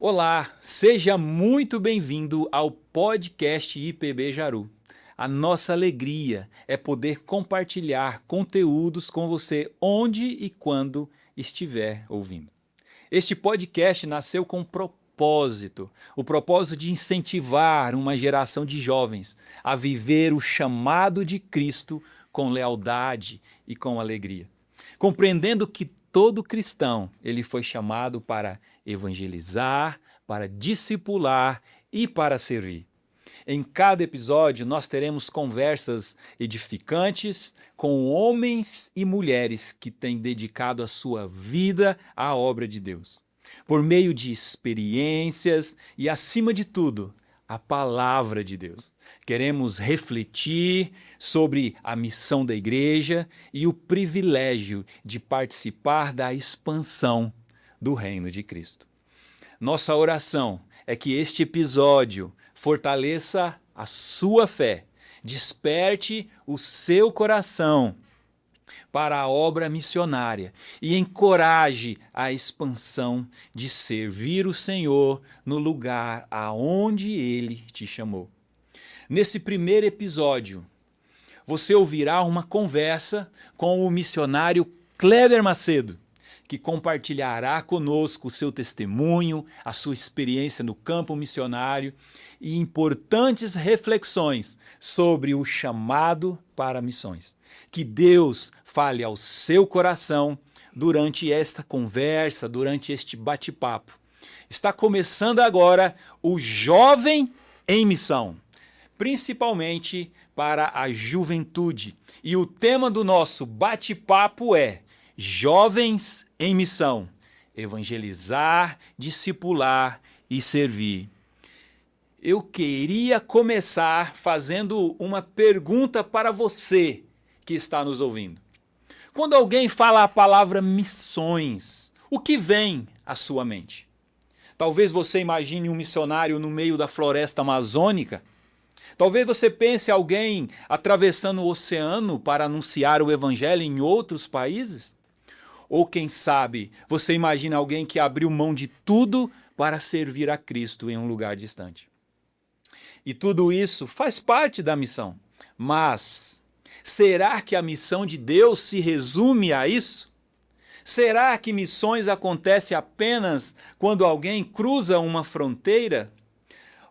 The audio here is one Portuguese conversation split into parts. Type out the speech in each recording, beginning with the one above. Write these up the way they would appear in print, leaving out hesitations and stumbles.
Olá, seja muito bem-vindo ao podcast IPB Jaru. A nossa alegria é poder compartilhar conteúdos com você onde e quando estiver ouvindo. Este podcast nasceu com um propósito, o propósito de incentivar uma geração de jovens a viver o chamado de Cristo com lealdade e com alegria. Compreendendo que todo cristão, ele foi chamado para evangelizar, para discipular e para servir. Em cada episódio, nós teremos conversas edificantes com homens e mulheres que têm dedicado a sua vida à obra de Deus. Por meio de experiências e, acima de tudo, a palavra de Deus. Queremos refletir sobre a missão da igreja e o privilégio de participar da expansão do reino de Cristo. Nossa oração é que este episódio fortaleça a sua fé, desperte o seu coração para a obra missionária e encoraje a expansão de servir o Senhor no lugar aonde Ele te chamou. Nesse primeiro episódio, você ouvirá uma conversa com o missionário Kleber Macedo, que compartilhará conosco o seu testemunho, a sua experiência no campo missionário e importantes reflexões sobre o chamado para missões. Que Deus fale ao seu coração durante esta conversa, durante este bate-papo. Está começando agora o Jovem em Missão, principalmente para a juventude. E o tema do nosso bate-papo é Jovens em Missão, evangelizar, discipular e servir. Eu queria começar fazendo uma pergunta para você que está nos ouvindo. Quando alguém fala a palavra missões, o que vem à sua mente? Talvez você imagine um missionário no meio da floresta amazônica. Talvez você pense alguém atravessando o oceano para anunciar o evangelho em outros países. Ou quem sabe, você imagina alguém que abriu mão de tudo para servir a Cristo em um lugar distante. E tudo isso faz parte da missão. Mas será que a missão de Deus se resume a isso? Será que missões acontecem apenas quando alguém cruza uma fronteira?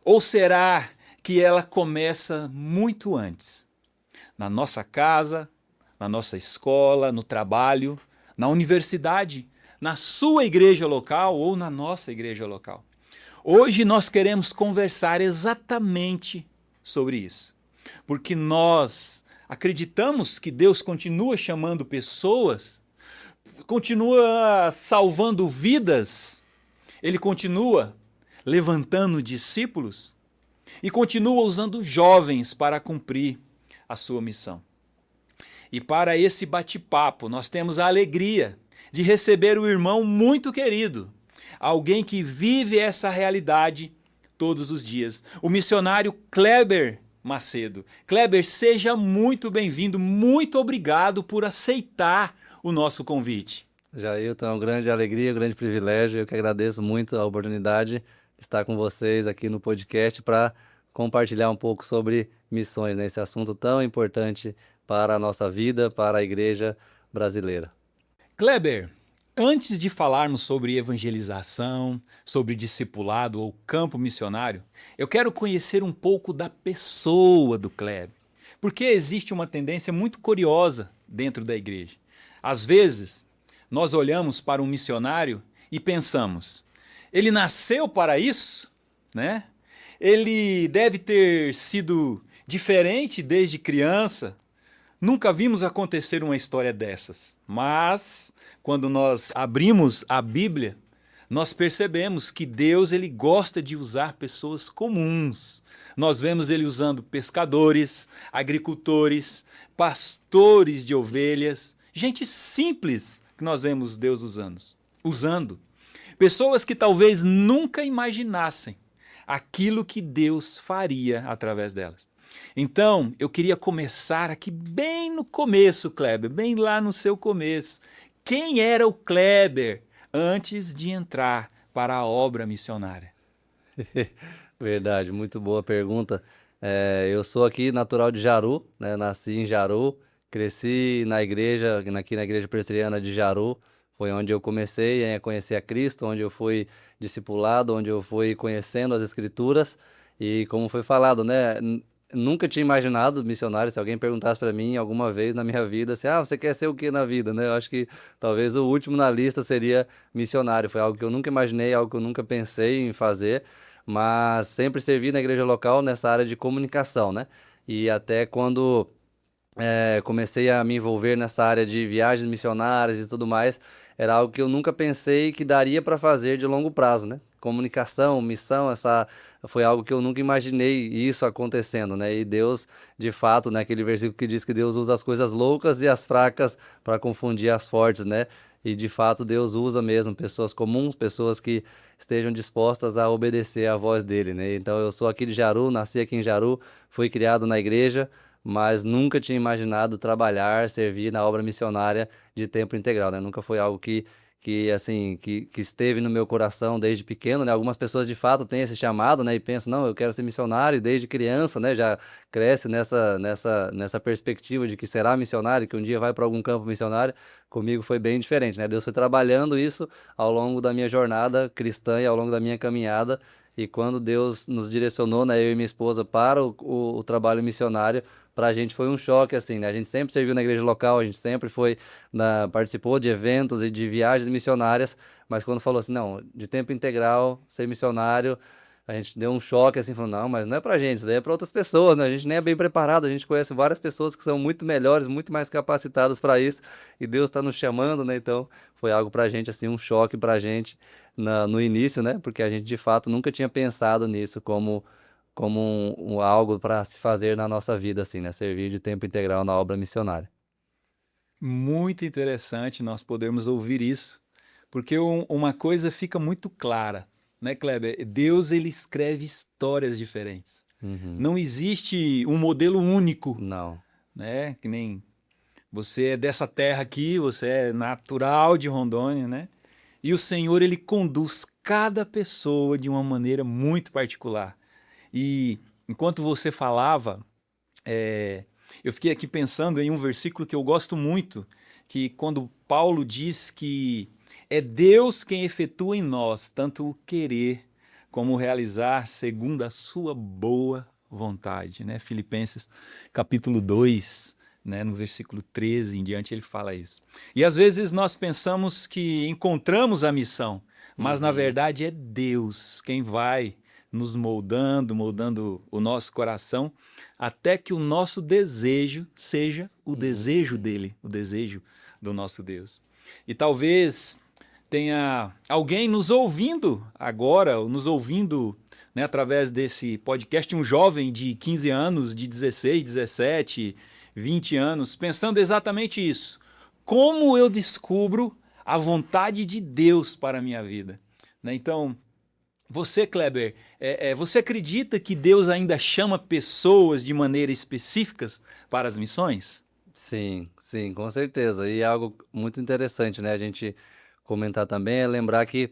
Ou será que ela começa muito antes? Na nossa casa, na nossa escola, no trabalho, na universidade, na sua igreja local ou na nossa igreja local. Hoje nós queremos conversar exatamente sobre isso, porque nós acreditamos que Deus continua chamando pessoas, continua salvando vidas, Ele continua levantando discípulos e continua usando jovens para cumprir a sua missão. E para esse bate-papo, nós temos a alegria de receber um irmão muito querido, alguém que vive essa realidade todos os dias, o missionário Kleber Macedo. Kleber, seja muito bem-vindo, muito obrigado por aceitar o nosso convite. Jailton, é uma grande alegria, um grande privilégio. Eu que agradeço muito a oportunidade de estar com vocês aqui no podcast para compartilhar um pouco sobre missões, né? Esse assunto tão importante para a nossa vida, para a igreja brasileira. Kleber, antes de falarmos sobre evangelização, sobre discipulado ou campo missionário, eu quero conhecer um pouco da pessoa do Kleber, porque existe uma tendência muito curiosa dentro da igreja. Às vezes, nós olhamos para um missionário e pensamos, ele nasceu para isso, né? Ele deve ter sido diferente desde criança. Nunca vimos acontecer uma história dessas, mas quando nós abrimos a Bíblia, nós percebemos que Deus ele gosta de usar pessoas comuns. Nós vemos ele usando pescadores, agricultores, pastores de ovelhas, gente simples que nós vemos Deus usando. Pessoas que talvez nunca imaginassem aquilo que Deus faria através delas. Então, eu queria começar aqui bem no começo, Kleber, bem lá no seu começo. Quem era o Kleber antes de entrar para a obra missionária? Verdade, muito boa pergunta. Eu sou aqui natural de Jaru, né? Nasci em Jaru, cresci na igreja, aqui na igreja presbiteriana de Jaru. Foi onde eu comecei a conhecer a Cristo, onde eu fui discipulado, onde eu fui conhecendo as Escrituras. E como foi falado, né? Nunca tinha imaginado missionário. Se alguém perguntasse para mim alguma vez na minha vida, assim, você quer ser o que na vida, né? Eu acho que talvez o último na lista seria missionário. Foi algo que eu nunca imaginei, algo que eu nunca pensei em fazer, mas sempre servi na igreja local nessa área de comunicação, né? E até quando comecei a me envolver nessa área de viagens missionárias e tudo mais, era algo que eu nunca pensei que daria para fazer de longo prazo, né? Comunicação, missão, essa foi algo que eu nunca imaginei isso acontecendo, né? E Deus, de fato, né, aquele versículo que diz que Deus usa as coisas loucas e as fracas para confundir as fortes, né? E de fato Deus usa mesmo pessoas comuns, pessoas que estejam dispostas a obedecer à voz dele, né? Então eu sou aqui de Jaru, nasci aqui em Jaru, fui criado na igreja, mas nunca tinha imaginado trabalhar, servir na obra missionária de tempo integral, né? Nunca foi algo que assim, que esteve no meu coração desde pequeno, né? Algumas pessoas de fato têm esse chamado, né? E pensam, não, eu quero ser missionário, e desde criança, né? Já cresce nessa perspectiva de que será missionário, que um dia vai para algum campo missionário. Comigo foi bem diferente, né? Deus foi trabalhando isso ao longo da minha jornada cristã e ao longo da minha caminhada. E quando Deus nos direcionou, né, eu e minha esposa, para o trabalho missionário, para a gente foi um choque, assim, né? A gente sempre serviu na igreja local, a gente sempre participou de eventos e de viagens missionárias, mas quando falou assim, não, de tempo integral, ser missionário, a gente deu um choque, assim, falou, não, mas não é pra gente, isso daí é pra outras pessoas, né? A gente nem é bem preparado, a gente conhece várias pessoas que são muito melhores, muito mais capacitadas para isso, e Deus está nos chamando, né? Então, foi algo pra gente, assim, um choque pra gente no início, né? Porque a gente, de fato, nunca tinha pensado nisso como algo para se fazer na nossa vida, assim, né? Servir de tempo integral na obra missionária. Muito interessante nós podermos ouvir isso, porque uma coisa fica muito clara, né, Kleber? Deus ele escreve histórias diferentes. Uhum. Não existe um modelo único, Não. né? Que nem você é dessa terra aqui, você é natural de Rondônia, né? E o Senhor ele conduz cada pessoa de uma maneira muito particular. E enquanto você falava, eu fiquei aqui pensando em um versículo que eu gosto muito, que quando Paulo diz que é Deus quem efetua em nós tanto o querer como o realizar segundo a sua boa vontade, né? Filipenses capítulo 2, né, no versículo 13 em diante ele fala isso. E às vezes nós pensamos que encontramos a missão, mas na Uhum. verdade é Deus quem vai nos moldando, moldando o nosso coração, até que o nosso desejo seja o Uhum. desejo dele, o desejo do nosso Deus. E talvez tenha alguém nos ouvindo agora, ou nos ouvindo, né, através desse podcast, um jovem de 15 anos, de 16, 17, 20 anos, pensando exatamente isso. Como eu descubro a vontade de Deus para a minha vida? Né? Então, você, Kleber, você acredita que Deus ainda chama pessoas de maneira específicas para as missões? Sim, sim, com certeza. E algo muito interessante, né? A gente comentar também é lembrar que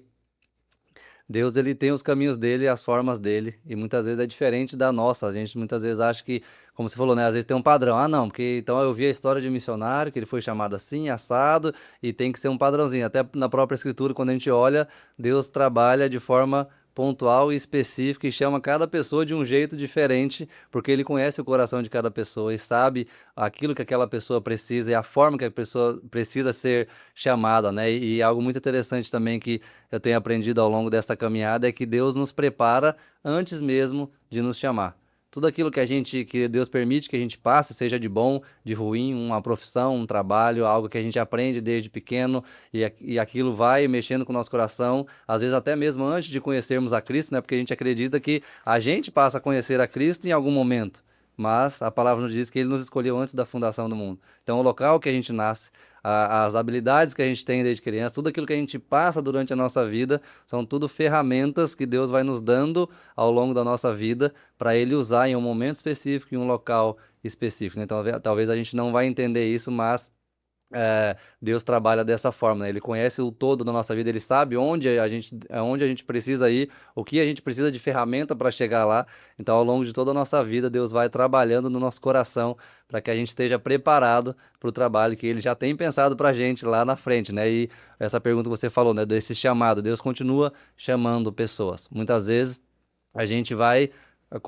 Deus ele tem os caminhos dele, as formas dele, e muitas vezes é diferente da nossa. A gente muitas vezes acha que, como você falou, né, às vezes tem um padrão. Ah, não, porque então eu vi a história de um missionário que ele foi chamado assim, assado, e tem que ser um padrãozinho. Até na própria escritura, quando a gente olha, Deus trabalha de forma pontual e específica e chama cada pessoa de um jeito diferente, porque ele conhece o coração de cada pessoa e sabe aquilo que aquela pessoa precisa e a forma que a pessoa precisa ser chamada, né? E algo muito interessante também que eu tenho aprendido ao longo dessa caminhada é que Deus nos prepara antes mesmo de nos chamar. Tudo aquilo que Deus permite que a gente passe, seja de bom, de ruim, uma profissão, um trabalho, algo que a gente aprende desde pequeno e aquilo vai mexendo com o nosso coração, às vezes até mesmo antes de conhecermos a Cristo, né? Porque a gente acredita que a gente passa a conhecer a Cristo em algum momento. Mas a palavra nos diz que ele nos escolheu antes da fundação do mundo. Então, o local que a gente nasce, as habilidades que a gente tem desde criança, tudo aquilo que a gente passa durante a nossa vida, são tudo ferramentas que Deus vai nos dando ao longo da nossa vida para Ele usar em um momento específico, em um local específico, né? Então, talvez a gente não vai entender isso, mas Deus trabalha dessa forma, né? Ele conhece o todo da nossa vida, ele sabe onde a gente precisa ir, o que a gente precisa de ferramenta para chegar lá. Então, ao longo de toda a nossa vida, Deus vai trabalhando no nosso coração para que a gente esteja preparado para o trabalho que ele já tem pensado para a gente lá na frente, né? E essa pergunta que você falou, né? Desse chamado, Deus continua chamando pessoas. Muitas vezes a gente vai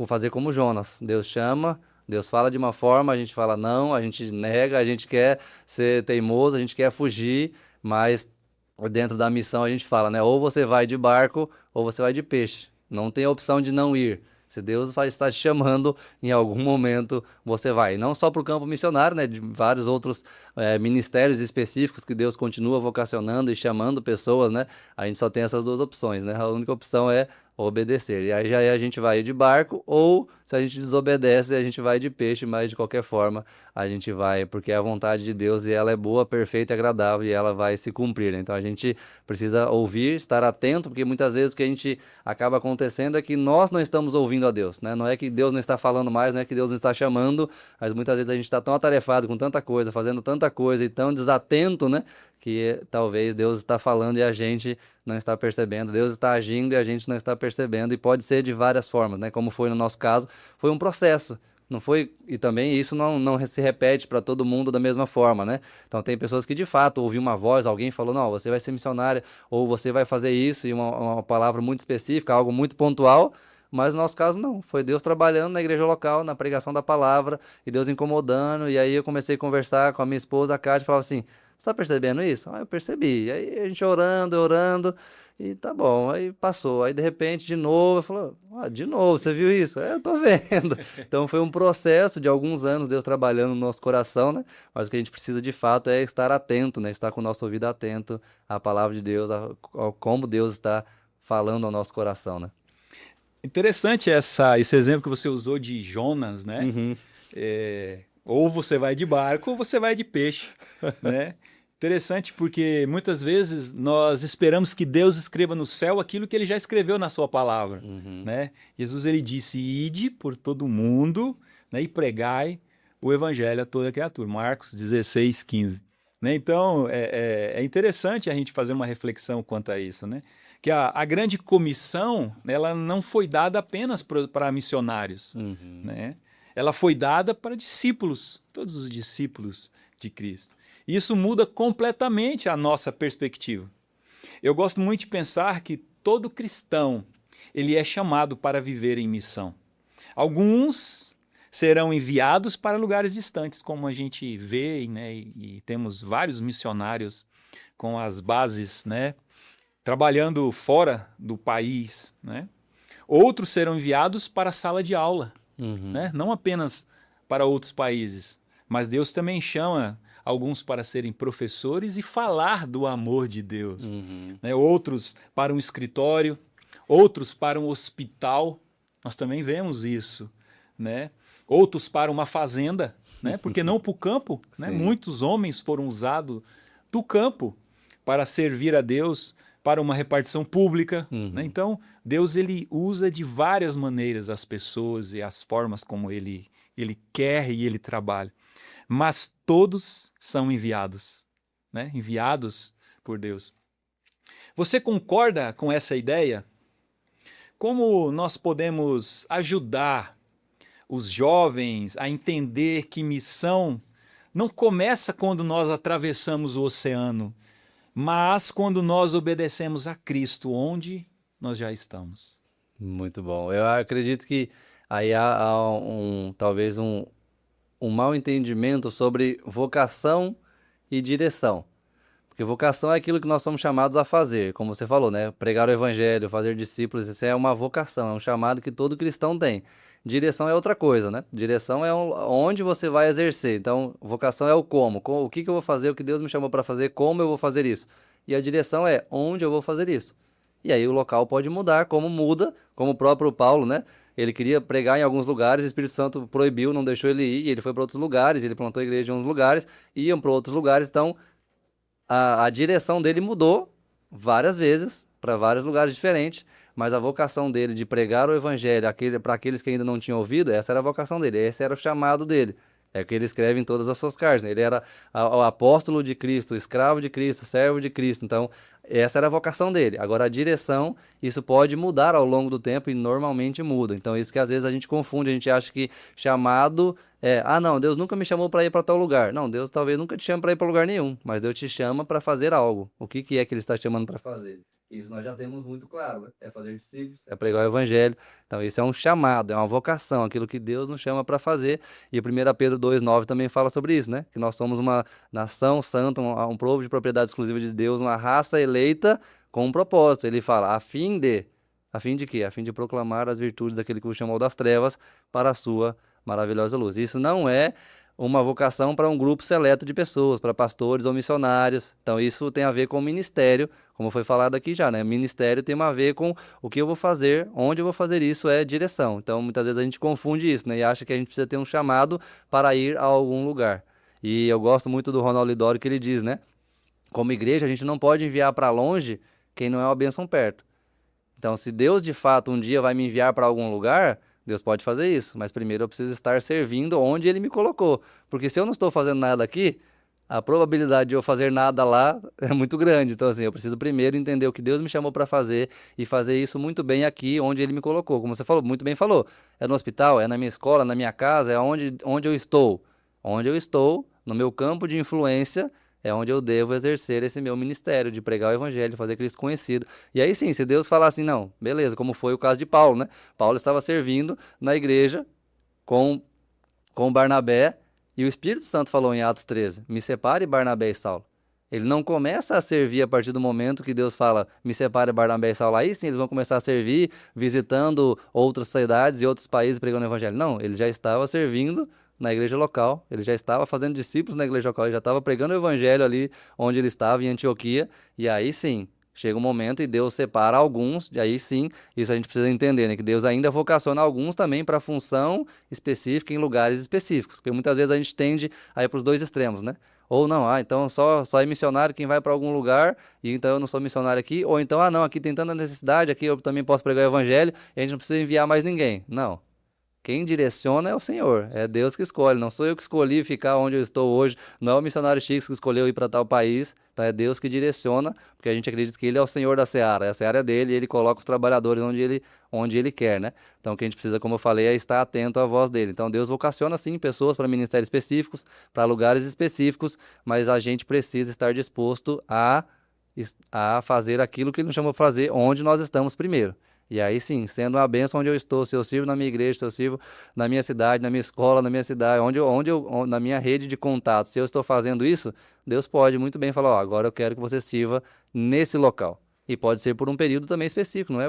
fazer como Jonas, Deus chama. Deus fala de uma forma, a gente fala não, a gente nega, a gente quer ser teimoso, a gente quer fugir, mas dentro da missão a gente fala, né? Ou você vai de barco ou você vai de peixe. Não tem a opção de não ir. Se Deus vai estar te chamando, em algum momento você vai. Não só para o campo missionário, né? De vários outros ministérios específicos que Deus continua vocacionando e chamando pessoas, né? A gente só tem essas duas opções, né? A única opção é obedecer. E aí já a gente vai de barco, ou se a gente desobedece, a gente vai de peixe, mas de qualquer forma a gente vai, porque é a vontade de Deus e ela é boa, perfeita e agradável e ela vai se cumprir, né? Então a gente precisa ouvir, estar atento, porque muitas vezes o que a gente acaba acontecendo é que nós não estamos ouvindo a Deus, né? Não é que Deus não está falando mais, não é que Deus não está chamando, mas muitas vezes a gente está tão atarefado com tanta coisa, fazendo tanta coisa e tão desatento, né? Que talvez Deus está falando e a gente não está percebendo. Deus está agindo e a gente não está percebendo, e pode ser de várias formas, né? Como foi no nosso caso, foi um processo. Não foi, e também isso não se repete para todo mundo da mesma forma, né? Então tem pessoas que de fato ouviu uma voz, alguém falou, não, você vai ser missionária, ou você vai fazer isso, e uma palavra muito específica, algo muito pontual, mas no nosso caso não, foi Deus trabalhando na igreja local, na pregação da palavra, e Deus incomodando, e aí eu comecei a conversar com a minha esposa, a Cátia, e falava assim, você tá percebendo isso? Ah, eu percebi. E aí a gente orando, orando, e tá bom. Aí passou. Aí de repente, de novo, eu falou, ah, de novo, você viu isso? É, eu tô vendo. Então foi um processo de alguns anos, Deus trabalhando no nosso coração, né? Mas o que a gente precisa de fato é estar atento, né? Estar com o nosso ouvido atento à palavra de Deus, ao como Deus está falando ao nosso coração, né? Interessante esse exemplo que você usou de Jonas, né? Uhum. Ou você vai de barco ou você vai de peixe, né? Interessante porque muitas vezes nós esperamos que Deus escreva no céu aquilo que ele já escreveu na sua palavra, Uhum. né? Jesus ele disse: "Ide por todo mundo, né, e pregai o evangelho a toda criatura." Marcos 16:15. Né? Então é interessante a gente fazer uma reflexão quanto a isso, né? Que a grande comissão, ela não foi dada apenas para missionários, Uhum. né? Ela foi dada para discípulos, todos os discípulos de Cristo. E isso muda completamente a nossa perspectiva. Eu gosto muito de pensar que todo cristão, ele é chamado para viver em missão. Alguns serão enviados para lugares distantes, como a gente vê, né, e temos vários missionários com as bases, né, trabalhando fora do país, né? Outros serão enviados para a sala de aula, Uhum. né? Não apenas para outros países, mas Deus também chama alguns para serem professores e falar do amor de Deus, Uhum. né? Outros para um escritório, outros para um hospital, nós também vemos isso, né? Outros para uma fazenda, né? Porque não para o campo, né? Sim. Muitos homens foram usados do campo para servir a Deus, para uma repartição pública, né? Uhum. Então Deus ele usa de várias maneiras as pessoas e as formas como ele quer e ele trabalha. Mas todos são enviados, né? Enviados por Deus. Você concorda com essa ideia? Como nós podemos ajudar os jovens a entender que missão não começa quando nós atravessamos o oceano, mas quando nós obedecemos a Cristo, onde nós já estamos? Muito bom. Eu acredito que aí há talvez um mau entendimento sobre vocação e direção. Porque vocação é aquilo que nós somos chamados a fazer, como você falou, né? Pregar o evangelho, fazer discípulos, isso é uma vocação, é um chamado que todo cristão tem. Direção é outra coisa, né? Direção é onde você vai exercer. Então, vocação é o como, o que que eu vou fazer, o que Deus me chamou para fazer, como eu vou fazer isso. E a direção é onde eu vou fazer isso. E aí o local pode mudar, como muda, como o próprio Paulo, né? Ele queria pregar em alguns lugares, o Espírito Santo proibiu, não deixou ele ir, e ele foi para outros lugares, ele plantou igreja em uns lugares, iam para outros lugares, então a direção dele mudou várias vezes, para vários lugares diferentes, mas a vocação dele de pregar o evangelho para aqueles que ainda não tinham ouvido, essa era a vocação dele, esse era o chamado dele. É o que ele escreve em todas as suas cartas, né? Ele era o apóstolo de Cristo, o escravo de Cristo, servo de Cristo. Então, essa era a vocação dele. Agora, a direção, isso pode mudar ao longo do tempo e normalmente muda. Então, isso que às vezes a gente confunde, a gente acha que chamado não, Deus nunca me chamou para ir para tal lugar. Não, Deus talvez nunca te chame para ir para lugar nenhum, mas Deus te chama para fazer algo. O que que é que ele está te chamando para fazer? Isso nós já temos muito claro, né? É fazer discípulos, é pregar o evangelho. Então, isso é um chamado, é uma vocação, aquilo que Deus nos chama para fazer. E 1 Pedro 2,9 também fala sobre isso, né? Que nós somos uma nação santa, um povo de propriedade exclusiva de Deus, uma raça eleita com um propósito. Ele fala, a fim de quê? A fim de proclamar as virtudes daquele que o chamou das trevas para a sua maravilhosa luz. Isso não é uma vocação para um grupo seleto de pessoas, para pastores ou missionários. Então, isso tem a ver com o ministério, como foi falado aqui já, né? Ministério tem a ver com o que eu vou fazer, onde eu vou fazer isso é direção. Então, muitas vezes a gente confunde isso, né? E acha que a gente precisa ter um chamado para ir a algum lugar. E eu gosto muito do Ronald Lidório que ele diz, né? Como igreja, a gente não pode enviar para longe quem não é uma bênção perto. Então, se Deus de fato um dia vai me enviar para algum lugar, Deus pode fazer isso, mas primeiro eu preciso estar servindo onde Ele me colocou. Porque se eu não estou fazendo nada aqui, a probabilidade de eu fazer nada lá é muito grande. Então, assim, eu preciso primeiro entender o que Deus me chamou para fazer e fazer isso muito bem aqui onde Ele me colocou. Como você falou, muito bem falou. É no hospital, é na minha escola, na minha casa, é onde eu estou. Onde eu estou, no meu campo de influência, é onde eu devo exercer esse meu ministério de pregar o evangelho, de fazer Cristo conhecido. E aí sim, se Deus falar assim, não, beleza, como foi o caso de Paulo, né? Paulo estava servindo na igreja com, com Barnabé e o Espírito Santo falou em Atos 13, me separe Barnabé e Saulo. Ele não começa a servir a partir do momento que Deus fala, me separe Barnabé e Saulo. Aí sim, eles vão começar a servir, visitando outras cidades e outros países pregando o evangelho. Não, ele já estava servindo na igreja local, ele já estava fazendo discípulos na igreja local, ele já estava pregando o evangelho ali onde ele estava, em Antioquia. E aí sim, chega um momento e Deus separa alguns, e aí sim, isso a gente precisa entender, né? Que Deus ainda vocaciona alguns também para função específica em lugares específicos. Porque muitas vezes a gente tende a ir para os dois extremos, né? Ou não, então só é missionário quem vai para algum lugar, e então eu não sou missionário aqui. Ou então, não, aqui tem tanta necessidade, aqui eu também posso pregar o evangelho, e a gente não precisa enviar mais ninguém. Não. Quem direciona é o Senhor, é Deus que escolhe, não sou eu que escolhi ficar onde eu estou hoje, não é o missionário X que escolheu ir para tal país, então é Deus que direciona, porque a gente acredita que Ele é o Senhor da seara, a seara é dele e Ele coloca os trabalhadores onde ele quer, né? Então o que a gente precisa, como eu falei, é estar atento à voz dele. Então Deus vocaciona sim pessoas para ministérios específicos, para lugares específicos, mas a gente precisa estar disposto a fazer aquilo que Ele nos chamou para fazer, onde nós estamos primeiro. E aí sim, sendo uma bênção onde eu estou, se eu sirvo na minha igreja, se eu sirvo na minha cidade, na minha escola, na minha cidade, na minha rede de contatos, se eu estou fazendo isso, Deus pode muito bem falar, agora eu quero que você sirva nesse local. E pode ser por um período também específico, não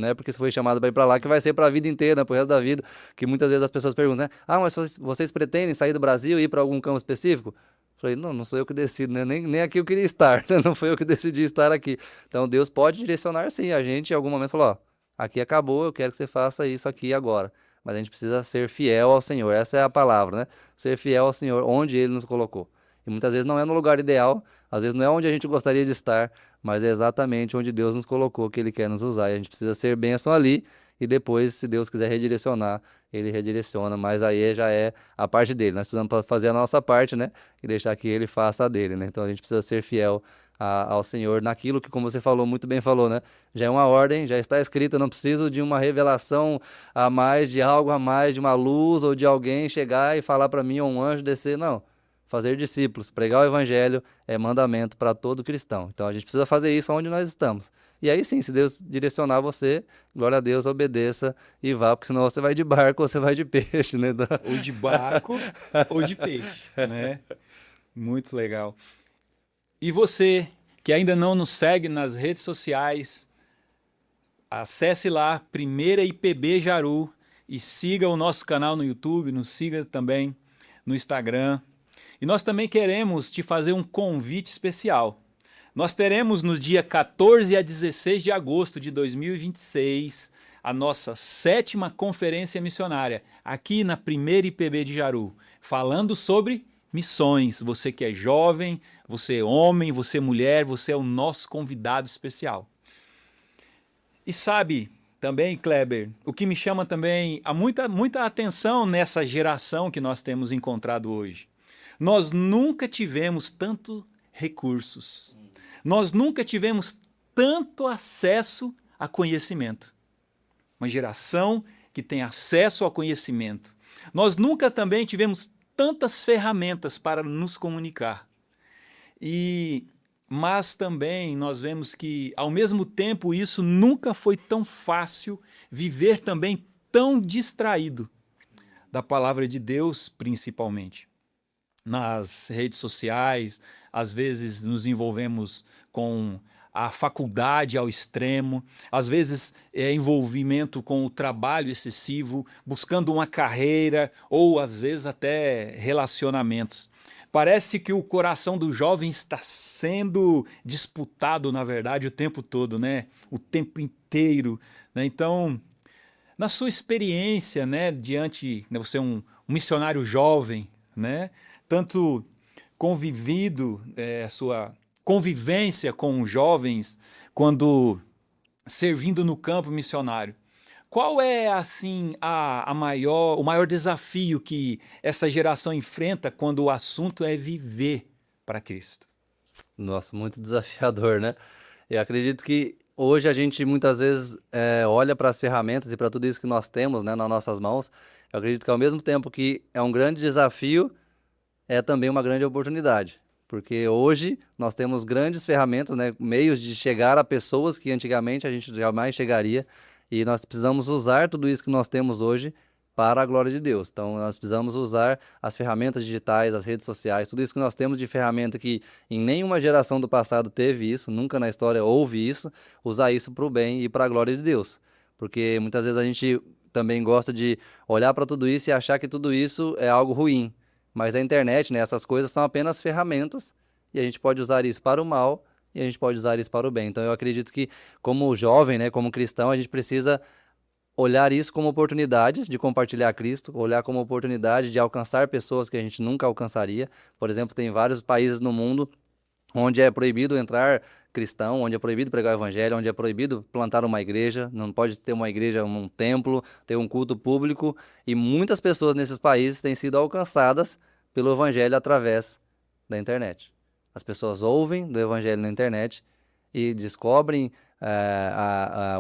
é porque você foi chamado para ir para lá que vai ser para a vida inteira, para o resto da vida, que muitas vezes as pessoas perguntam, né? Mas vocês pretendem sair do Brasil e ir para algum campo específico? Falei, não sou eu que decido, né? Nem aqui eu queria estar, né? Não foi eu que decidi estar aqui. Então Deus pode direcionar sim, a gente em algum momento falou, aqui acabou, eu quero que você faça isso aqui agora. Mas a gente precisa ser fiel ao Senhor, essa é a palavra, né? Ser fiel ao Senhor, onde Ele nos colocou. E muitas vezes não é no lugar ideal, às vezes não é onde a gente gostaria de estar, mas é exatamente onde Deus nos colocou que Ele quer nos usar. E a gente precisa ser bênção ali e depois, se Deus quiser redirecionar, Ele redireciona, mas aí já é a parte dele. Nós precisamos fazer a nossa parte, né? E deixar que Ele faça a dele, né? Então a gente precisa ser fiel ao Senhor naquilo que, como você falou, muito bem falou, né? Já é uma ordem, já está escrito, eu não preciso de uma revelação a mais, de algo a mais, de uma luz ou de alguém chegar e falar para mim ou um anjo descer, não. Fazer discípulos, pregar o evangelho é mandamento para todo cristão. Então a gente precisa fazer isso onde nós estamos. E aí sim, se Deus direcionar você, glória a Deus, obedeça e vá, porque senão você vai de barco ou você vai de peixe, né? Ou de barco ou de peixe, né? Muito legal. E você que ainda não nos segue nas redes sociais, acesse lá Primeira IPB Jaru e siga o nosso canal no YouTube, nos siga também no Instagram. E nós também queremos te fazer um convite especial. Nós teremos no dia 14 a 16 de agosto de 2026 a nossa 7ª conferência missionária aqui na Primeira IPB de Jaru, falando sobre missões. Você que é jovem, você é homem, você é mulher, você é o nosso convidado especial. E sabe também, Kleber, o que me chama também a muita atenção nessa geração que nós temos encontrado hoje. Nós nunca tivemos tanto recursos. Nós nunca tivemos tanto acesso a conhecimento. Uma geração que tem acesso ao conhecimento. Nós nunca também tivemos tantas ferramentas para nos comunicar. Mas também nós vemos que, ao mesmo tempo, isso nunca foi tão fácil, viver também tão distraído da palavra de Deus, principalmente. Nas redes sociais, às vezes nos envolvemos com a faculdade ao extremo, às vezes envolvimento com o trabalho excessivo, buscando uma carreira ou às vezes até relacionamentos. Parece que o coração do jovem está sendo disputado, na verdade, o tempo todo, né? O tempo inteiro, né? Então, na sua experiência, né, diante, né, você é um missionário jovem, né? Tanto convivido, a sua convivência com os jovens, quando servindo no campo missionário. Qual é, assim, o maior desafio que essa geração enfrenta quando o assunto é viver para Cristo? Nossa, muito desafiador, né? Eu acredito que hoje a gente muitas vezes olha para as ferramentas e para tudo isso que nós temos, né, nas nossas mãos. Eu acredito que ao mesmo tempo que é um grande desafio, é também uma grande oportunidade. Porque hoje nós temos grandes ferramentas, né, meios de chegar a pessoas que antigamente a gente jamais chegaria. E nós precisamos usar tudo isso que nós temos hoje para a glória de Deus. Então, nós precisamos usar as ferramentas digitais, as redes sociais, tudo isso que nós temos de ferramenta que em nenhuma geração do passado teve isso, nunca na história houve isso, usar isso para o bem e para a glória de Deus. Porque muitas vezes a gente também gosta de olhar para tudo isso e achar que tudo isso é algo ruim. Mas a internet, né, essas coisas são apenas ferramentas e a gente pode usar isso para o mal e a gente pode usar isso para o bem. Então eu acredito que como jovem, né, como cristão, a gente precisa olhar isso como oportunidades de compartilhar Cristo, olhar como oportunidade de alcançar pessoas que a gente nunca alcançaria. Por exemplo, tem vários países no mundo onde é proibido entrar cristão, onde é proibido pregar o evangelho, onde é proibido plantar uma igreja, não pode ter uma igreja, um templo, ter um culto público, e muitas pessoas nesses países têm sido alcançadas pelo evangelho através da internet. As pessoas ouvem do evangelho na internet e descobrem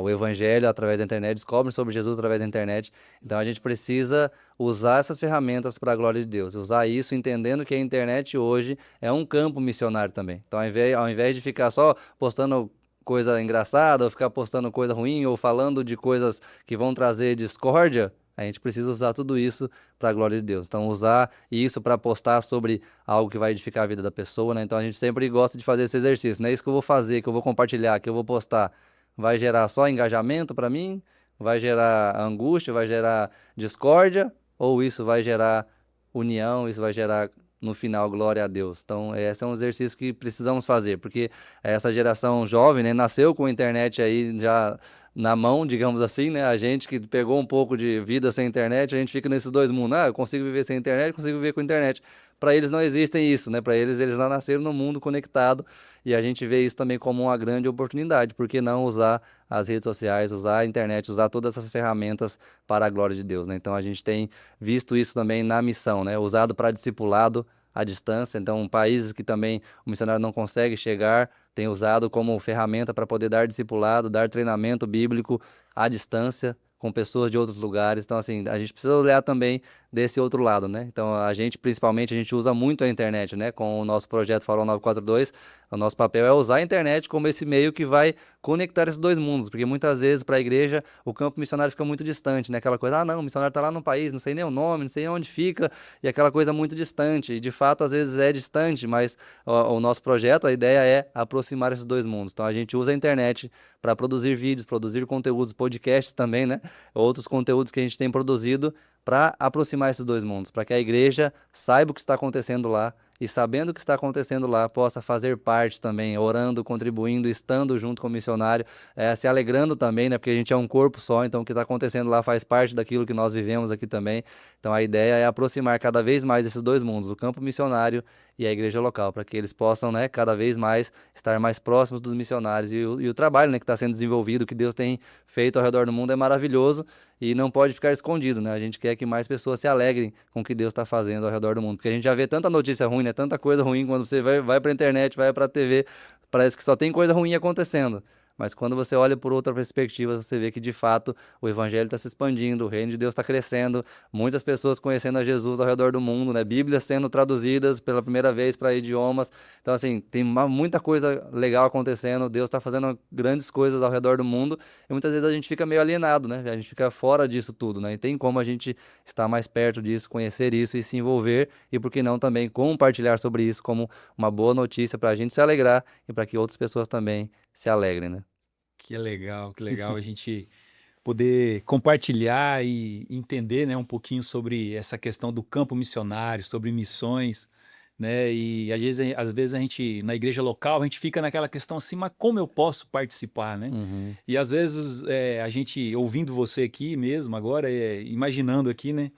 o evangelho através da internet, descobrem sobre Jesus através da internet. Então a gente precisa usar essas ferramentas para a glória de Deus, usar isso entendendo que a internet hoje é um campo missionário também. Então ao invés de ficar só postando coisa engraçada, ou ficar postando coisa ruim, ou falando de coisas que vão trazer discórdia, a gente precisa usar tudo isso para a glória de Deus. Então, usar isso para postar sobre algo que vai edificar a vida da pessoa, né? Então, a gente sempre gosta de fazer esse exercício. Não é isso que eu vou fazer, que eu vou compartilhar, que eu vou postar. Vai gerar só engajamento para mim? Vai gerar angústia? Vai gerar discórdia? Ou isso vai gerar união? Isso vai gerar, no final, glória a Deus? Então, esse é um exercício que precisamos fazer, porque essa geração jovem, né, nasceu com a internet aí já na mão, digamos assim, né? A gente que pegou um pouco de vida sem internet, a gente fica nesses dois mundos. Ah, eu consigo viver sem internet, consigo viver com internet. Para eles não existem isso, né? Para eles já nasceram no mundo conectado e a gente vê isso também como uma grande oportunidade. Por que não usar as redes sociais, usar a internet, usar todas essas ferramentas para a glória de Deus, né? Então a gente tem visto isso também na missão, né? Usado para discipulado à distância. Então, países que também o missionário não consegue chegar, tem usado como ferramenta para poder dar discipulado, dar treinamento bíblico à distância, com pessoas de outros lugares. Então, assim, a gente precisa olhar também desse outro lado, né? Então, principalmente, a gente usa muito a internet, né? Com o nosso projeto Farol 942, o nosso papel é usar a internet como esse meio que vai conectar esses dois mundos, porque muitas vezes, para a igreja, o campo missionário fica muito distante, né? Aquela coisa, não, o missionário está lá no país, não sei nem o nome, não sei onde fica, e aquela coisa muito distante. E, de fato, às vezes é distante, mas o nosso projeto, a ideia é aproximar esses dois mundos. Então, a gente usa a internet para produzir vídeos, produzir conteúdos, podcasts também, né? Outros conteúdos que a gente tem produzido para aproximar esses dois mundos, para que a igreja saiba o que está acontecendo lá e sabendo o que está acontecendo lá, possa fazer parte também, orando, contribuindo, estando junto com o missionário, se alegrando também, né? Porque a gente é um corpo só, então o que está acontecendo lá faz parte daquilo que nós vivemos aqui também. Então a ideia é aproximar cada vez mais esses dois mundos, o campo missionário e a igreja local, para que eles possam, né, cada vez mais estar mais próximos dos missionários. E o trabalho, né, que está sendo desenvolvido, que Deus tem feito ao redor do mundo é maravilhoso e não pode ficar escondido, né? A gente quer que mais pessoas se alegrem com o que Deus está fazendo ao redor do mundo, porque a gente já vê tanta notícia ruim, né, tanta coisa ruim, quando você vai para a internet, vai para a TV, parece que só tem coisa ruim acontecendo. Mas quando você olha por outra perspectiva, você vê que de fato o evangelho está se expandindo, o reino de Deus está crescendo, muitas pessoas conhecendo a Jesus ao redor do mundo, né? Bíblias sendo traduzidas pela primeira vez para idiomas. Então, assim, tem muita coisa legal acontecendo, Deus está fazendo grandes coisas ao redor do mundo e muitas vezes a gente fica meio alienado, né? A gente fica fora disso tudo, né? E tem como a gente estar mais perto disso, conhecer isso e se envolver e, por que não, também compartilhar sobre isso como uma boa notícia para a gente se alegrar e para que outras pessoas também se alegrem, né? Que legal a gente poder compartilhar e entender, né, um pouquinho sobre essa questão do campo missionário, sobre missões, né? E às vezes a gente, na igreja local, a gente fica naquela questão assim, mas como eu posso participar, né? Uhum. E às vezes a gente, ouvindo você aqui mesmo, agora, imaginando aqui, né?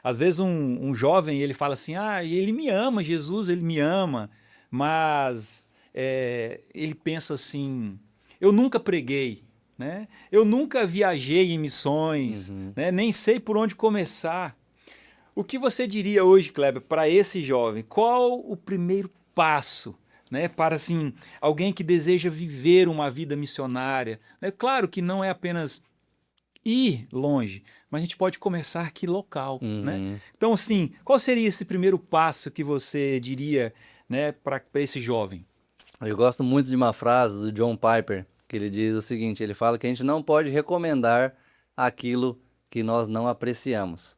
Às vezes um jovem, ele fala assim, ah, ele me ama, Jesus, ele me ama, mas ele pensa assim, eu nunca preguei, né? Eu nunca viajei em missões, Uhum. né? Nem sei por onde começar. O que você diria hoje, Kleber, para esse jovem? Qual o primeiro passo, né, para assim, alguém que deseja viver uma vida missionária? É claro que não é apenas ir longe, mas a gente pode começar aqui local, né? Uhum. Então, assim, qual seria esse primeiro passo que você diria, né, para esse jovem? Eu gosto muito de uma frase do John Piper, que ele diz o seguinte, ele fala que a gente não pode recomendar aquilo que nós não apreciamos.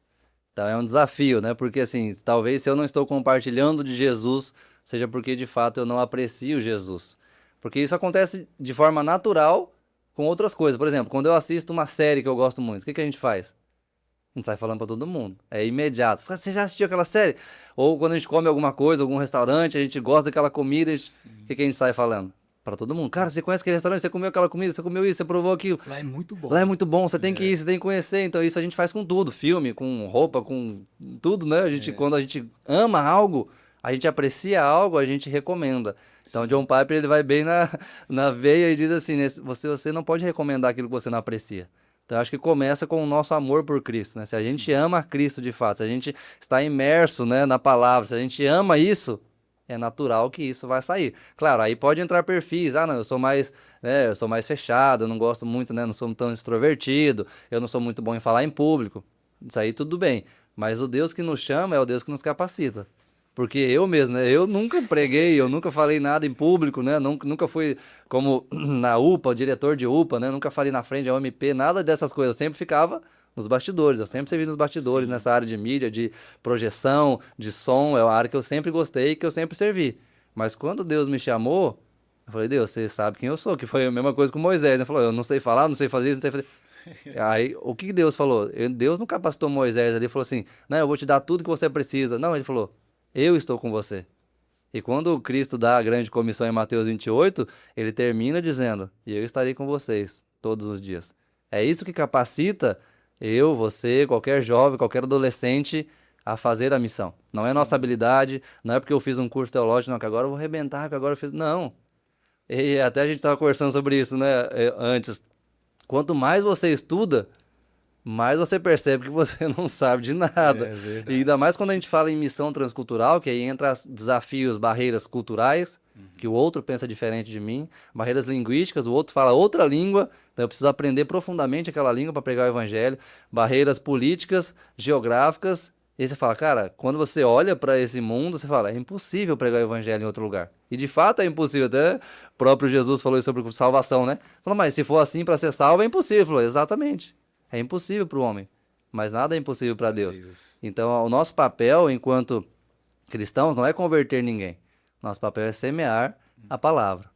Então é um desafio, né? Porque assim, talvez se eu não estou compartilhando de Jesus, seja porque de fato eu não aprecio Jesus. Porque isso acontece de forma natural com outras coisas. Por exemplo, quando eu assisto uma série que eu gosto muito, o que que a gente faz? A gente sai falando pra todo mundo. É imediato. Fala, você já assistiu aquela série? Ou quando a gente come alguma coisa, algum restaurante, a gente gosta daquela comida, o que que a gente sai falando? Pra todo mundo. Cara, você conhece aquele restaurante? Você comeu aquela comida? Você comeu isso? Você provou aquilo? Lá é muito Lá é bom. muito bom, você tem que ir, você tem que conhecer. Então isso a gente faz com tudo, filme, com roupa, com tudo, né? Quando a gente ama algo, a gente aprecia algo, a gente recomenda. Então Sim. John Piper ele vai bem na veia e diz assim, né? Você não pode recomendar aquilo que você não aprecia. Então eu acho que começa com o nosso amor por Cristo, né? Se a gente Sim. ama Cristo de fato, se a gente está imerso, né, na palavra, se a gente ama isso, é natural que isso vai sair. Claro, aí pode entrar perfis. Ah, não, eu sou mais fechado, eu não gosto muito, né? Não sou tão extrovertido, eu não sou muito bom em falar em público. Isso aí tudo bem. Mas o Deus que nos chama é o Deus que nos capacita. Porque eu mesmo, né? Eu nunca preguei, eu nunca falei nada em público, né? Nunca fui como na UPA, diretor de UPA, né? Nunca falei na frente da OMP, nada dessas coisas. Eu sempre ficava nos bastidores, eu sempre servi nos bastidores, Sim. nessa área de mídia, de projeção, de som, é uma área que eu sempre gostei e que eu sempre servi. Mas quando Deus me chamou, eu falei, Deus, você sabe quem eu sou, que foi a mesma coisa com Moisés, né? Falou, eu não sei falar, não sei fazer isso, não sei fazer. Aí, o que Deus falou? Deus não capacitou Moisés ali, falou assim, não, eu vou te dar tudo que você precisa. Não, ele falou, eu estou com você. E quando Cristo dá a grande comissão em Mateus 28, ele termina dizendo, e eu estarei com vocês todos os dias. É isso que capacita eu, você, qualquer jovem, qualquer adolescente a fazer a missão. Não é nossa Sim. habilidade, não é porque eu fiz um curso teológico, não, que agora eu vou arrebentar, que agora eu fiz... Não. E até a gente estava conversando sobre isso, né, antes. Quanto mais você estuda, mais você percebe que você não sabe de nada. É E ainda verdade. mais quando a gente fala em missão transcultural, que aí entra desafios, barreiras culturais, que o outro pensa diferente de mim, barreiras linguísticas, o outro fala outra língua, então eu preciso aprender profundamente aquela língua para pregar o evangelho, barreiras políticas, geográficas, e aí você fala, cara, quando você olha para esse mundo, você fala, é impossível pregar o evangelho em outro lugar. E de fato é impossível, até o próprio Jesus falou isso sobre salvação, né? Falou, mas se for assim para ser salvo, é impossível. Falou, exatamente. É impossível para o homem, mas nada é impossível para Para Deus. Deus. Então, o nosso papel enquanto cristãos não é converter ninguém. Nosso papel é semear a palavra.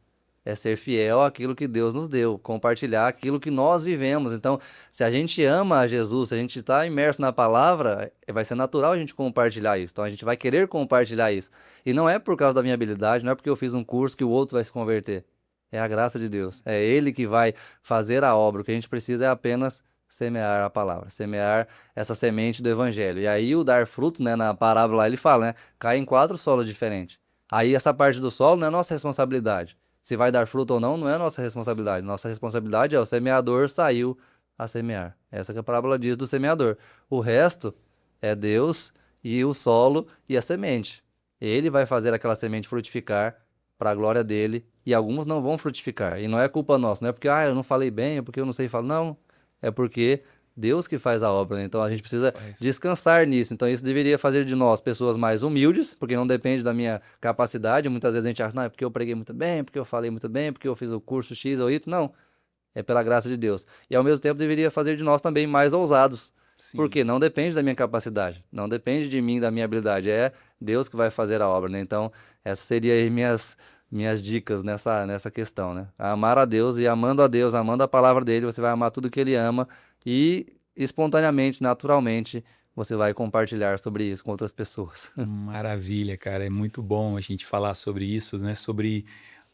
é ser fiel àquilo que Deus nos deu, compartilhar aquilo que nós vivemos. Então, se a gente ama a Jesus, se a gente está imerso na palavra, vai ser natural a gente compartilhar isso. Então, a gente vai querer compartilhar isso. E não é por causa da minha habilidade, não é porque eu fiz um curso que o outro vai se converter. É a graça de Deus. É Ele que vai fazer a obra. O que a gente precisa é apenas semear a palavra, semear essa semente do evangelho. E aí o dar fruto, né, na parábola lá ele fala, né, cai em 4 solos diferentes. Aí essa parte do solo não é nossa responsabilidade. Se vai dar fruto ou não, não é nossa responsabilidade. Nossa responsabilidade é o semeador saiu a semear. Essa que a parábola diz do semeador. O resto é Deus e o solo e a semente. Ele vai fazer aquela semente frutificar para a glória dele e alguns não vão frutificar. E não é culpa nossa, não é porque eu não falei bem, é porque eu não sei falar. Não, é porque Deus que faz a obra, né? Então a gente precisa descansar nisso. Então isso deveria fazer de nós pessoas mais humildes, porque não depende da minha capacidade. Muitas vezes a gente acha, não, é porque eu preguei muito bem, porque eu falei muito bem, porque eu fiz o curso X ou Y. Não, é pela graça de Deus. E ao mesmo tempo deveria fazer de nós também mais ousados. Sim. Porque não depende da minha capacidade, não depende de mim, da minha habilidade, é Deus que vai fazer a obra, né? Então, essas seriam aí minhas dicas nessa questão, né? Amar a Deus, amando a palavra dele, você vai amar tudo que ele ama e espontaneamente, naturalmente, você vai compartilhar sobre isso com outras pessoas. Maravilha, cara. É muito bom a gente falar sobre isso, né? Sobre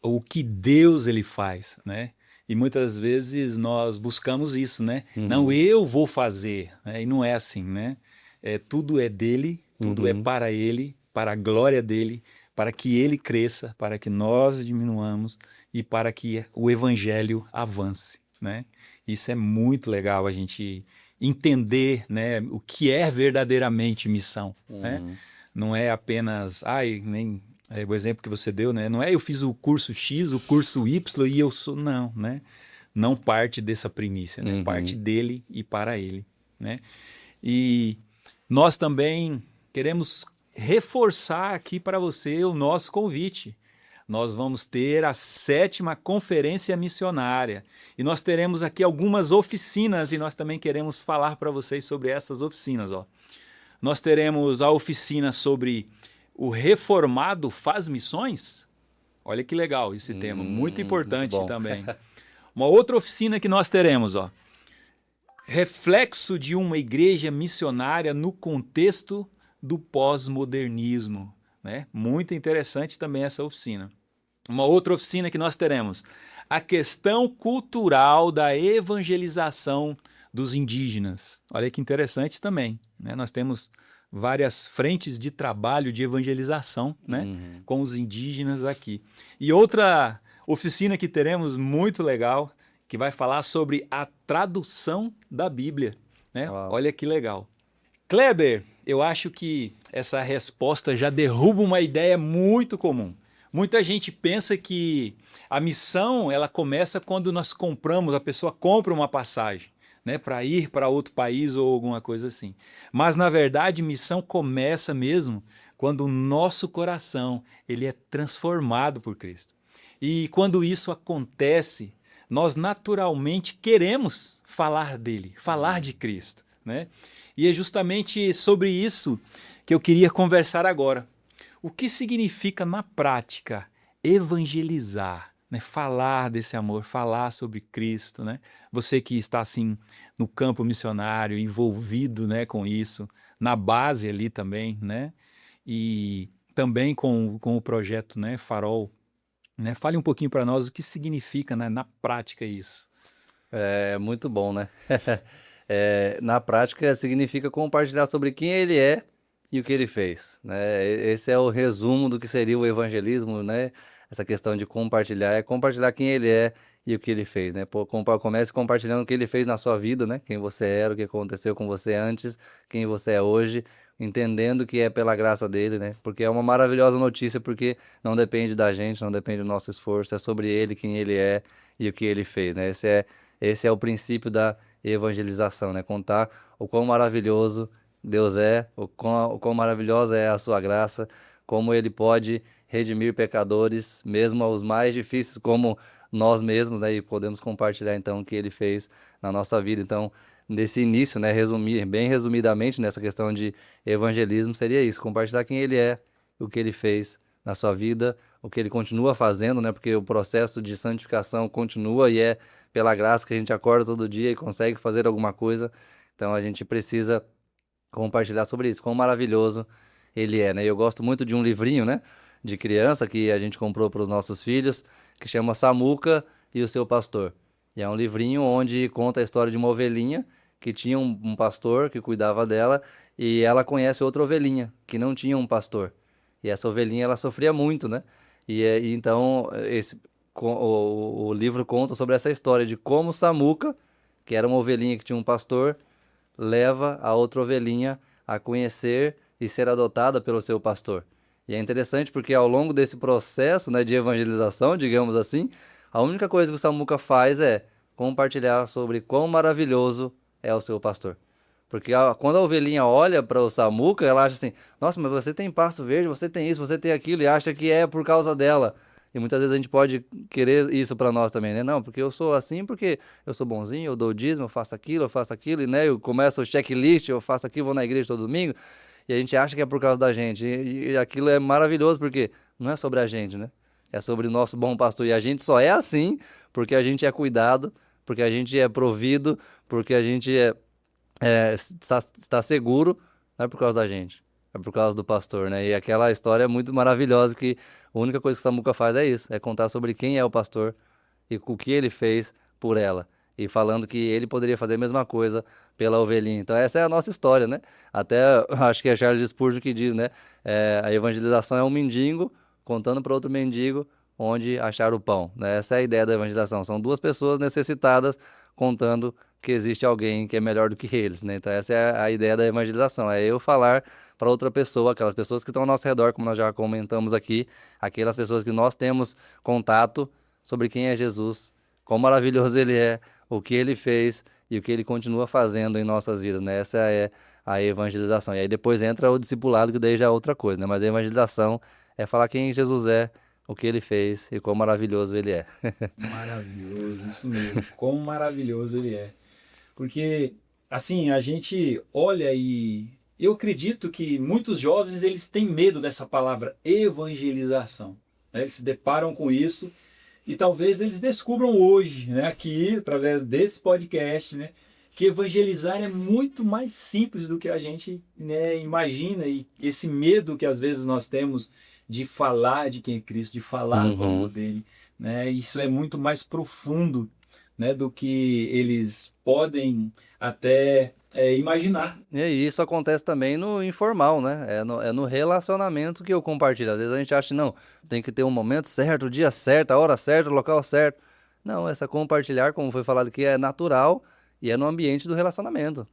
o que Deus ele faz, né? E muitas vezes nós buscamos isso, né? Não, Uhum, eu vou fazer, né? E não é assim, né? Tudo é dele, tudo é uhum, para ele, para a glória dele, para que ele cresça, para que nós diminuamos e para que o evangelho avance, né? Isso é muito legal a gente entender, né, o que é verdadeiramente missão, né? uhum. Não é apenas, nem o exemplo que você deu, né? Não é eu fiz o curso X, o curso Y e eu sou, não, né? Não parte dessa primícia, né? Parte Uhum. dele e para ele, né? E nós também queremos reforçar aqui para você o nosso convite. Nós vamos ter a 7ª Conferência Missionária e nós teremos aqui algumas oficinas e nós também queremos falar para vocês sobre essas oficinas, ó. Nós teremos a oficina sobre o reformado faz missões. Olha que legal esse tema, muito Muito importante bom. também. Uma outra oficina que nós teremos, ó, reflexo de uma igreja missionária no contexto do pós-modernismo, né? Muito interessante também essa oficina. Uma outra oficina que nós teremos, a questão cultural da evangelização dos indígenas. Olha que interessante também, né? Nós temos várias frentes de trabalho de evangelização, né, Uhum. com os indígenas aqui. E outra oficina que teremos muito legal, que vai falar sobre a tradução da Bíblia, né? Uau. Olha que legal. Kleber, eu acho que essa resposta já derruba uma ideia muito comum. Muita gente pensa que a missão ela começa quando nós compramos, a pessoa compra uma passagem, né, para ir para outro país ou alguma coisa assim. Mas na verdade, missão começa mesmo quando o nosso coração ele é transformado por Cristo. E quando isso acontece, nós naturalmente queremos falar dele, falar de Cristo, né? E é justamente sobre isso que eu queria conversar agora. O que significa na prática evangelizar, né? Falar desse amor, falar sobre Cristo, né? Você que está assim no campo missionário, envolvido, né, com isso, na base ali também, né? E também com o projeto, né, Farol, né? Fale um pouquinho para nós o que significa, né, na prática isso. É muito bom, né? Na prática, significa compartilhar sobre quem ele é e o que ele fez, né? Esse é o resumo do que seria o evangelismo, né? Essa questão de compartilhar, é compartilhar quem ele é e o que ele fez, né? Pô, comece compartilhando o que ele fez na sua vida, né? Quem você era, o que aconteceu com você antes, quem você é hoje, entendendo que é pela graça dele, né? Porque é uma maravilhosa notícia, porque não depende da gente, não depende do nosso esforço, é sobre ele, quem ele é e o que ele fez, né? Esse é o princípio da evangelização, né? Contar o quão maravilhoso Deus é, o quão maravilhosa é a sua graça, como ele pode redimir pecadores, mesmo aos mais difíceis, como nós mesmos, né? E podemos compartilhar então o que ele fez na nossa vida. Então, nesse início, né, resumir bem resumidamente nessa questão de evangelismo seria isso, compartilhar quem ele é, o que ele fez na sua vida, o que ele continua fazendo, né? Porque o processo de santificação continua e é pela graça que a gente acorda todo dia e consegue fazer alguma coisa. Então a gente precisa compartilhar sobre isso, quão maravilhoso ele é, né? Eu gosto muito de um livrinho, né, de criança que a gente comprou para os nossos filhos, que chama Samuca e o Seu Pastor. E é um livrinho onde conta a história de uma ovelhinha que tinha um pastor que cuidava dela e ela conhece outra ovelhinha que não tinha um pastor. E essa ovelhinha ela sofria muito, né? E então o livro conta sobre essa história de como Samuca, que era uma ovelhinha que tinha um pastor, leva a outra ovelhinha a conhecer e ser adotada pelo seu pastor. E é interessante porque ao longo desse processo, né, de evangelização, digamos assim, a única coisa que o Samuca faz é compartilhar sobre quão maravilhoso é o seu pastor. Porque quando a ovelhinha olha para o Samuca, ela acha assim: nossa, mas você tem pasto verde, você tem isso, você tem aquilo, e acha que é por causa dela. E muitas vezes a gente pode querer isso para nós também, né? Não, porque eu sou assim, porque eu sou bonzinho, eu dou o dízimo, eu faço aquilo, e né, eu começo o checklist, eu faço aquilo, vou na igreja todo domingo, e a gente acha que é por causa da gente. E aquilo é maravilhoso, porque não é sobre a gente, né? É sobre o nosso bom pastor. E a gente só é assim porque a gente é cuidado, porque a gente é provido, porque a gente está seguro, não é por causa da gente, é por causa do pastor, né? E aquela história é muito maravilhosa que a única coisa que o Samuca faz é isso, é contar sobre quem é o pastor e o que ele fez por ela. E falando que ele poderia fazer a mesma coisa pela ovelhinha. Então essa é a nossa história, né? Até acho que é Charles Spurgeon que diz, né? A evangelização é um mendigo contando para outro mendigo onde achar o pão, né? Essa é a ideia da evangelização. São duas pessoas necessitadas contando que existe alguém que é melhor do que eles, né? Então essa é a ideia da evangelização, é eu falar para outra pessoa, aquelas pessoas que estão ao nosso redor, como nós já comentamos aqui, aquelas pessoas que nós temos contato sobre quem é Jesus, quão maravilhoso ele é, o que ele fez e o que ele continua fazendo em nossas vidas, né? Essa é a evangelização. E aí depois entra o discipulado, que daí já é outra coisa, né? Mas a evangelização é falar quem Jesus é, o que ele fez e quão maravilhoso ele é. Maravilhoso, isso mesmo. Quão maravilhoso ele é. Porque, assim, a gente olha e eu acredito que muitos jovens eles têm medo dessa palavra evangelização, né? Eles se deparam com isso e talvez eles descubram hoje, né, aqui, através desse podcast, né, que evangelizar é muito mais simples do que a gente, né, imagina. E esse medo que às vezes nós temos de falar de quem é Cristo, de falar do amor Uhum. dele, né, isso é muito mais profundo, né, do que eles podem até imaginar. E isso acontece também no informal, né? É no relacionamento que eu compartilho. Às vezes a gente acha, não, tem que ter um momento certo, o dia certo, a hora certa, o local certo. Não, essa compartilhar, como foi falado aqui, é natural e é no ambiente do relacionamento.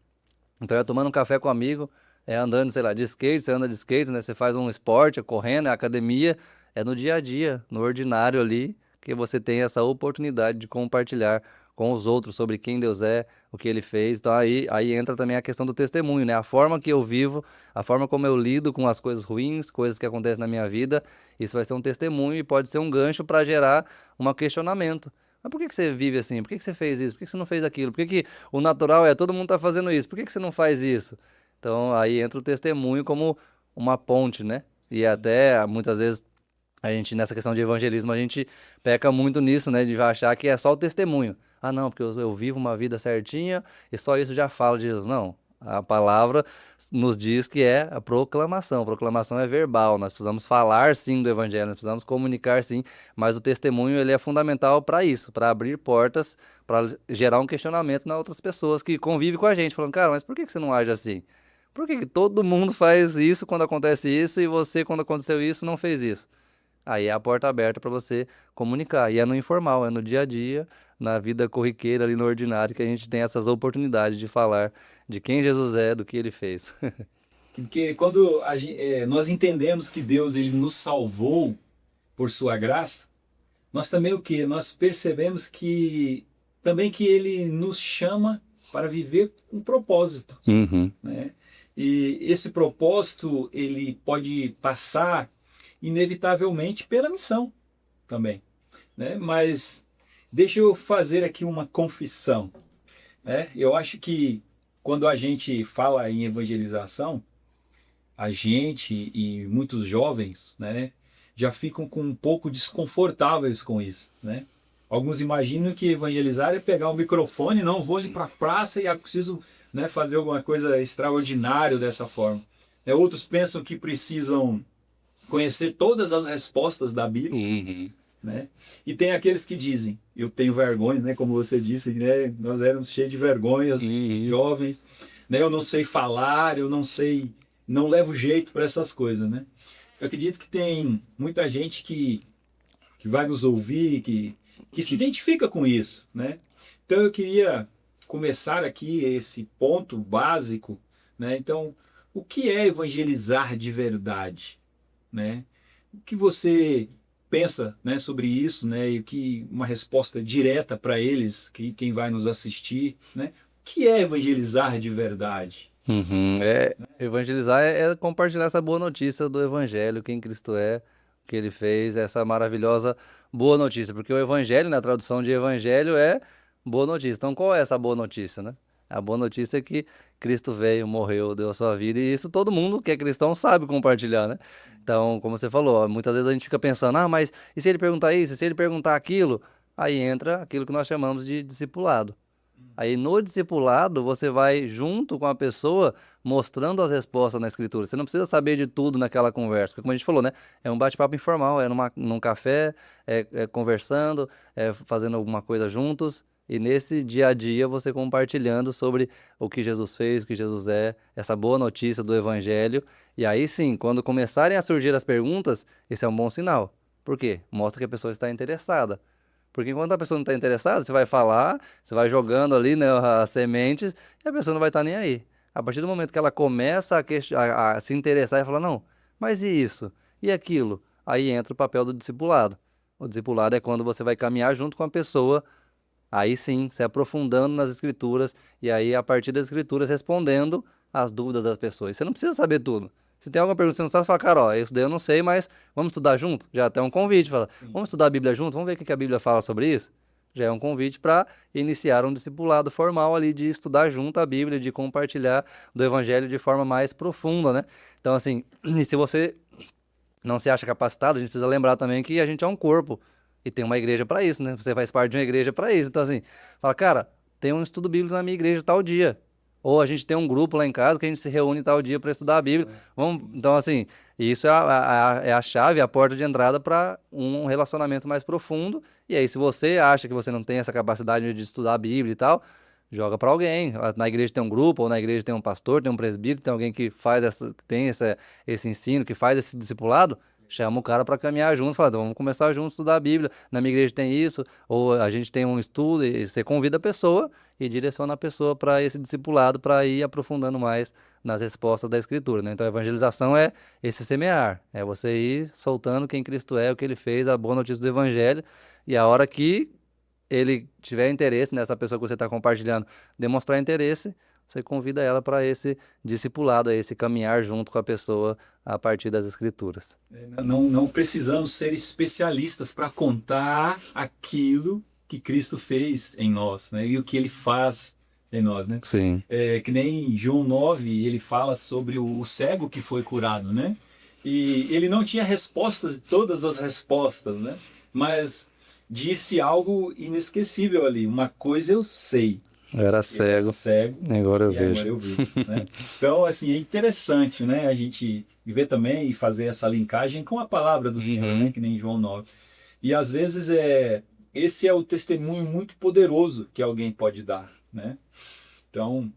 Então é tomando um café com um amigo, é andando, sei lá, de skate, você anda de skate, né? Você faz um esporte, é correndo, é academia, é no dia a dia, no ordinário ali, que você tem essa oportunidade de compartilhar com os outros sobre quem Deus é, o que ele fez. Então aí entra também a questão do testemunho, né? A forma que eu vivo, a forma como eu lido com as coisas ruins, coisas que acontecem na minha vida, isso vai ser um testemunho e pode ser um gancho para gerar um questionamento. Mas por que que você vive assim? Por que que você fez isso? Por que que você não fez aquilo? Por que que o natural é todo mundo tá fazendo isso? Por que que você não faz isso? Então aí entra o testemunho como uma ponte, né? E Sim. até muitas vezes a gente, nessa questão de evangelismo, a gente peca muito nisso, né? De achar que é só o testemunho. Ah, não, porque eu vivo uma vida certinha e só isso já fala de Jesus. Não. A palavra nos diz que é a proclamação. Proclamação é verbal. Nós precisamos falar sim do evangelho, nós precisamos comunicar sim, mas o testemunho ele é fundamental para isso, para abrir portas, para gerar um questionamento nas outras pessoas que convivem com a gente, falando, cara, mas por que que você não age assim? Por que que todo mundo faz isso quando acontece isso e você, quando aconteceu isso, não fez isso? Aí é a porta aberta para você comunicar. E é no informal, é no dia a dia, na vida corriqueira, ali no ordinário, que a gente tem essas oportunidades de falar de quem Jesus é, do que ele fez. Porque quando nós entendemos que Deus ele nos salvou por sua graça, nós também o que? Nós percebemos que também que ele nos chama para viver um propósito, Uhum. né? E esse propósito ele pode passar inevitavelmente pela missão também, né? Mas deixa eu fazer aqui uma confissão, né? Eu acho que quando a gente fala em evangelização, a gente e muitos jovens, né, já ficam um pouco desconfortáveis com isso, né? Alguns imaginam que evangelizar é pegar o microfone, não, vou ali para a praça e preciso, né, fazer alguma coisa extraordinária dessa forma. Outros pensam que precisam conhecer todas as respostas da Bíblia, né? E tem aqueles que dizem, eu tenho vergonha, né, como você disse, né, nós éramos cheios de vergonhas, jovens, né, eu não sei falar, eu não sei, não levo jeito para essas coisas, né? Eu acredito que tem muita gente que vai nos ouvir, que se identifica com isso, né? Então eu queria começar aqui esse ponto básico, né? Então, o que é evangelizar de verdade, né? O que você pensa, né, sobre isso, né? E que uma resposta direta para eles, que quem vai nos assistir, né? O que é evangelizar de verdade? Evangelizar é compartilhar essa boa notícia do Evangelho, quem Cristo é, o que ele fez, essa maravilhosa boa notícia. Porque o Evangelho, na tradução de Evangelho, é boa notícia. Então, qual é essa boa notícia, né? A boa notícia é que Cristo veio, morreu, deu a sua vida, e isso todo mundo que é cristão sabe compartilhar, né? Então, como você falou, muitas vezes a gente fica pensando, mas e se ele perguntar isso, e se ele perguntar aquilo? Aí entra aquilo que nós chamamos de discipulado. Aí no discipulado, você vai junto com a pessoa mostrando as respostas na escritura. Você não precisa saber de tudo naquela conversa, porque como a gente falou, né? É um bate-papo informal, é num café, é conversando, é fazendo alguma coisa juntos. E nesse dia a dia você compartilhando sobre o que Jesus fez, o que Jesus é, essa boa notícia do Evangelho. E aí sim, quando começarem a surgir as perguntas, esse é um bom sinal. Por quê? Mostra que a pessoa está interessada. Porque enquanto a pessoa não está interessada, você vai falar, você vai jogando ali, né, as sementes, e a pessoa não vai estar nem aí. A partir do momento que ela começa a se interessar e falar, não, mas e isso? E aquilo? Aí entra o papel do discipulado. O discipulado é quando você vai caminhar junto com a pessoa, aí sim, se aprofundando nas escrituras, e aí a partir das escrituras respondendo às dúvidas das pessoas. Você não precisa saber tudo. Se tem alguma pergunta que você não sabe, você fala, cara, ó, isso daí eu não sei, mas vamos estudar junto? Já tem um convite, fala, vamos estudar a Bíblia junto? Vamos ver o que a Bíblia fala sobre isso? Já é um convite para iniciar um discipulado formal ali de estudar junto a Bíblia, de compartilhar do Evangelho de forma mais profunda, né? Então, assim, e se você não se acha capacitado, a gente precisa lembrar também que a gente é um corpo e tem uma igreja para isso, né? Você faz parte de uma igreja para isso. Então, assim, fala, cara, tem um estudo bíblico na minha igreja tal dia. Ou a gente tem um grupo lá em casa que a gente se reúne tal dia para estudar a Bíblia. Então, assim, isso é a chave, a porta de entrada para um relacionamento mais profundo. E aí, se você acha que você não tem essa capacidade de estudar a Bíblia e tal, joga para alguém. Na igreja tem um grupo, ou na igreja tem um pastor, tem um presbítero, tem alguém que faz esse ensino, que faz esse discipulado. Chama o cara para caminhar junto, fala, "Então, vamos começar juntos a estudar a Bíblia. Na minha igreja tem isso, ou a gente tem um estudo, e você convida a pessoa e direciona a pessoa para esse discipulado, para ir aprofundando mais nas respostas da Escritura, né? Então a evangelização é esse semear, é você ir soltando quem Cristo é, o que ele fez, a boa notícia do Evangelho, e a hora que ele tiver interesse nessa pessoa que você está compartilhando, demonstrar interesse, você convida ela para esse discipulado, a esse caminhar junto com a pessoa a partir das Escrituras. Não precisamos ser especialistas para contar aquilo que Cristo fez em nós, né? E o que ele faz em nós, né? Sim. Que nem João 9, ele fala sobre o cego que foi curado, né? E ele não tinha respostas, todas as respostas, né? Mas disse algo inesquecível ali. Uma coisa eu sei. Eu era Eu era cego, cego agora eu e vejo. agora eu vejo, né? Então, assim, é interessante, né? A gente ver também e fazer essa linkagem com a palavra do Senhor, né? Que nem João 9. E às vezes esse é o testemunho muito poderoso que alguém pode dar, né? Então,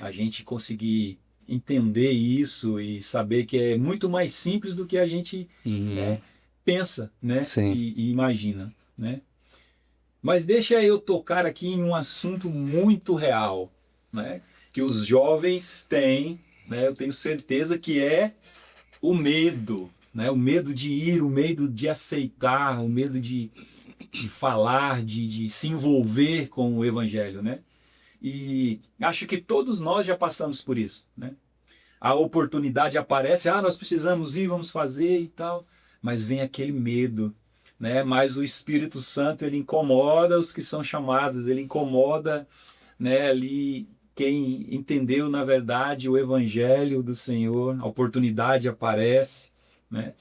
a gente conseguir entender isso e saber que é muito mais simples do que a gente, né, pensa, né? Sim. E imagina, né? Mas deixa eu tocar aqui em um assunto muito real, né? Que os jovens têm, né? Eu tenho certeza que é o medo, né? O medo de ir, o medo de aceitar, o medo de falar, de se envolver com o evangelho, né? E acho que todos nós já passamos por isso, né? A oportunidade aparece, nós precisamos vir, vamos fazer e tal, mas vem aquele medo, né? Mas o Espírito Santo, ele incomoda os que são chamados, ele incomoda, né, ali quem entendeu na verdade o evangelho do Senhor, a oportunidade aparece, né?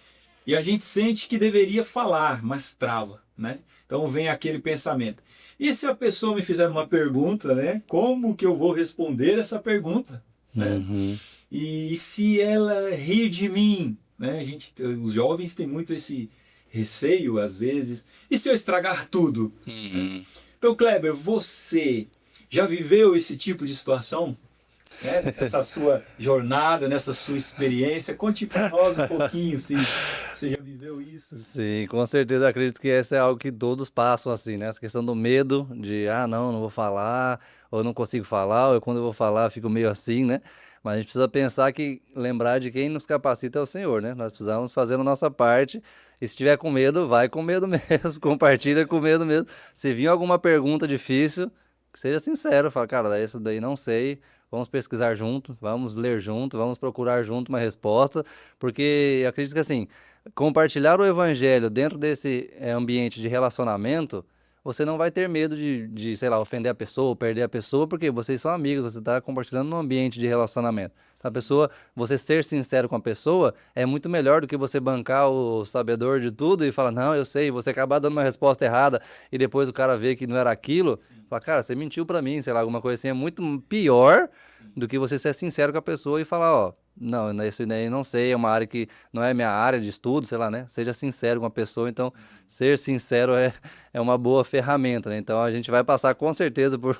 E a gente sente que deveria falar, mas trava, né? Então vem aquele pensamento. E se a pessoa me fizer uma pergunta, né? Como que eu vou responder essa pergunta, né? Uhum. E se ela rir de mim, né? Os jovens têm muito esse receio às vezes. E se eu estragar tudo? Uhum. Então, Kleber, você já viveu esse tipo de situação? Né? Nessa sua jornada, nessa sua experiência, conte para nós um pouquinho se você já viveu isso. Sim, com certeza acredito que essa é algo que todos passam assim, né? Essa questão do medo de, não vou falar, ou eu não consigo falar, ou quando eu vou falar fico meio assim, né? Mas a gente precisa pensar que, lembrar de quem nos capacita é o Senhor, né? Nós precisamos fazer a nossa parte, e se tiver com medo, vai com medo mesmo, compartilha com medo mesmo. Se vir alguma pergunta difícil, seja sincero, fala, cara, isso daí não sei, vamos pesquisar junto, vamos ler junto, vamos procurar junto uma resposta, porque eu acredito que assim, compartilhar o evangelho dentro desse ambiente de relacionamento, você não vai ter medo de, sei lá, ofender a pessoa ou perder a pessoa, porque vocês são amigos, você está compartilhando num ambiente de relacionamento. A pessoa, você ser sincero com a pessoa é muito melhor do que você bancar o sabedor de tudo e falar, não, eu sei, você acabar dando uma resposta errada e depois o cara vê que não era aquilo, Sim, fala, cara, você mentiu pra mim, sei lá, alguma coisa assim, é muito pior sim. do que você ser sincero com a pessoa e falar, ó, não, isso daí não sei, é uma área que não é minha área de estudo, sei lá, né? Seja sincero com a pessoa, então ser sincero é uma boa ferramenta, né? Então a gente vai passar com certeza por,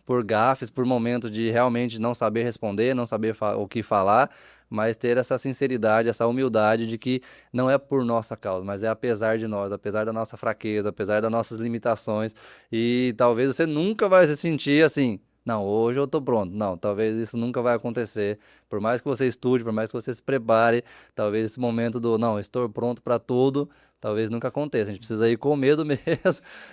por gafes, por momentos de realmente não saber responder, não saber o que falar, mas ter essa sinceridade, essa humildade de que não é por nossa causa, mas é apesar de nós, apesar da nossa fraqueza, apesar das nossas limitações, e talvez você nunca vai se sentir assim. Não, hoje eu tô pronto. Não, talvez isso nunca vai acontecer. Por mais que você estude, por mais que você se prepare, talvez esse momento do não, estou pronto para tudo, talvez nunca aconteça. A gente precisa ir com medo mesmo.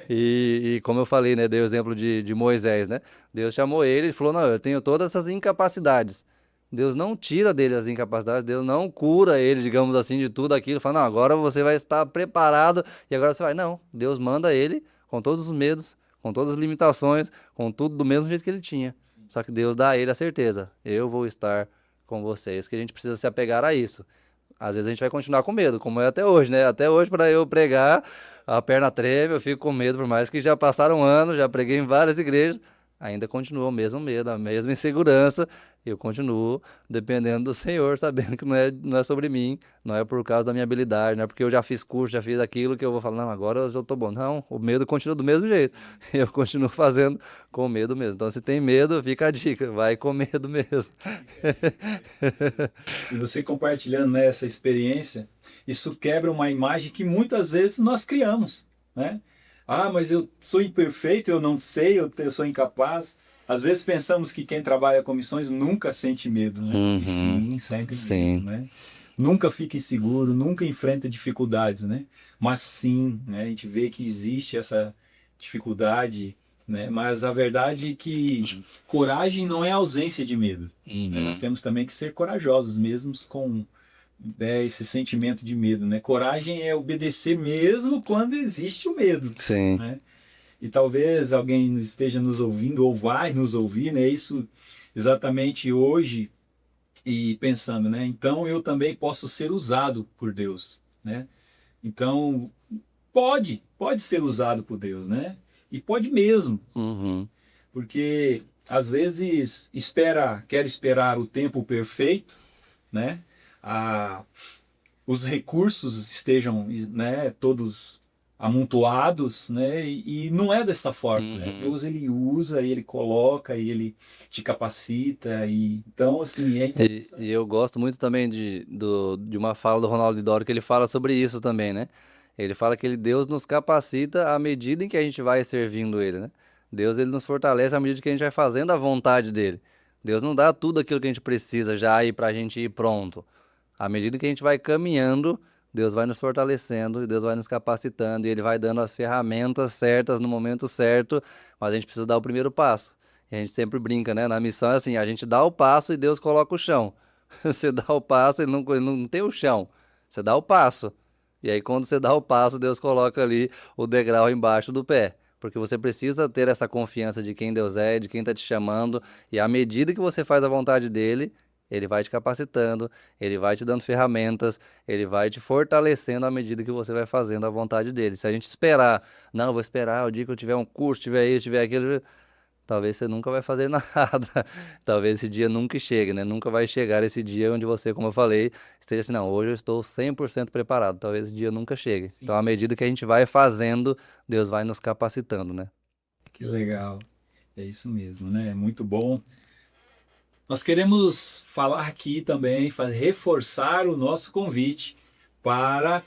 E como eu falei, né, dei o exemplo de Moisés, né? Deus chamou ele e falou: não, eu tenho todas essas incapacidades. Deus não tira dele as incapacidades, Deus não cura ele, digamos assim, de tudo aquilo. Fala, não, agora você vai estar preparado e agora você vai. Não, Deus manda ele com todos os medos, com todas as limitações, com tudo do mesmo jeito que ele tinha. Sim. Só que Deus dá a ele a certeza: eu vou estar com vocês, que a gente precisa se apegar a isso. Às vezes a gente vai continuar com medo, como é até hoje, né? Até hoje, para eu pregar, a perna treme, eu fico com medo, por mais que já passaram anos, já preguei em várias igrejas, ainda continua o mesmo medo, a mesma insegurança, e eu continuo dependendo do Senhor, sabendo que não é sobre mim, não é por causa da minha habilidade, não é porque eu já fiz curso, já fiz aquilo, que eu vou falar, não, agora eu já tô bom. Não, o medo continua do mesmo jeito, Sim. eu continuo fazendo com medo mesmo. Então, se tem medo, fica a dica, vai com medo mesmo. É isso mesmo. E você compartilhando, né, essa experiência, isso quebra uma imagem que muitas vezes nós criamos, né? Ah, mas eu sou imperfeito, eu não sei, eu sou incapaz. Às vezes pensamos que quem trabalha com missões nunca sente medo, né? E Uhum, sim, sente medo, sim. né? Nunca fica inseguro, nunca enfrenta dificuldades, né? Mas sim, né, a gente vê que existe essa dificuldade, né? Mas a verdade é que coragem não é ausência de medo, né? Nós Uhum. temos também que ser corajosos, mesmo com, né, esse sentimento de medo, né? Coragem é obedecer mesmo quando existe o medo, Sim. né? E talvez alguém esteja nos ouvindo ou vai nos ouvir, né? Isso exatamente hoje e pensando, né? Então eu também posso ser usado por Deus, né? Então pode ser usado por Deus, né? E pode mesmo, Uhum. porque às vezes quer esperar o tempo perfeito, né? A, os recursos estejam, né, todos amontoados, né? E não é dessa forma, né? Uhum. Deus ele usa, ele coloca, e ele te capacita e então assim é E interessante. eu gosto muito também de uma fala do Ronaldo Lidório que ele fala sobre isso também, né? Ele fala que Deus nos capacita à medida em que a gente vai servindo ele, né? Deus ele nos fortalece à medida que a gente vai fazendo a vontade dele. Deus não dá tudo aquilo que a gente precisa já aí pra gente ir pronto. À medida que a gente vai caminhando, Deus vai nos fortalecendo, Deus vai nos capacitando e Ele vai dando as ferramentas certas no momento certo, mas a gente precisa dar o primeiro passo. E a gente sempre brinca, né? Na missão é assim, a gente dá o passo e Deus coloca o chão. Você dá o passo, ele não tem o chão. Você dá o passo. E aí quando você dá o passo, Deus coloca ali o degrau embaixo do pé. Porque você precisa ter essa confiança de quem Deus é, de quem está te chamando. E à medida que você faz a vontade dele, Ele vai te capacitando, ele vai te dando ferramentas, ele vai te fortalecendo à medida que você vai fazendo a vontade dele. Se a gente esperar, não, eu vou esperar o dia que eu tiver um curso, tiver isso, tiver aquilo, talvez você nunca vai fazer nada. Talvez esse dia nunca chegue, né? Nunca vai chegar esse dia onde você, como eu falei, esteja assim, não, hoje eu estou 100% preparado. Talvez esse dia nunca chegue. Então, à Sim, medida que a gente vai fazendo, Deus vai nos capacitando, né? que legal. É isso mesmo, né? É muito bom. Nós queremos falar aqui também, reforçar o nosso convite para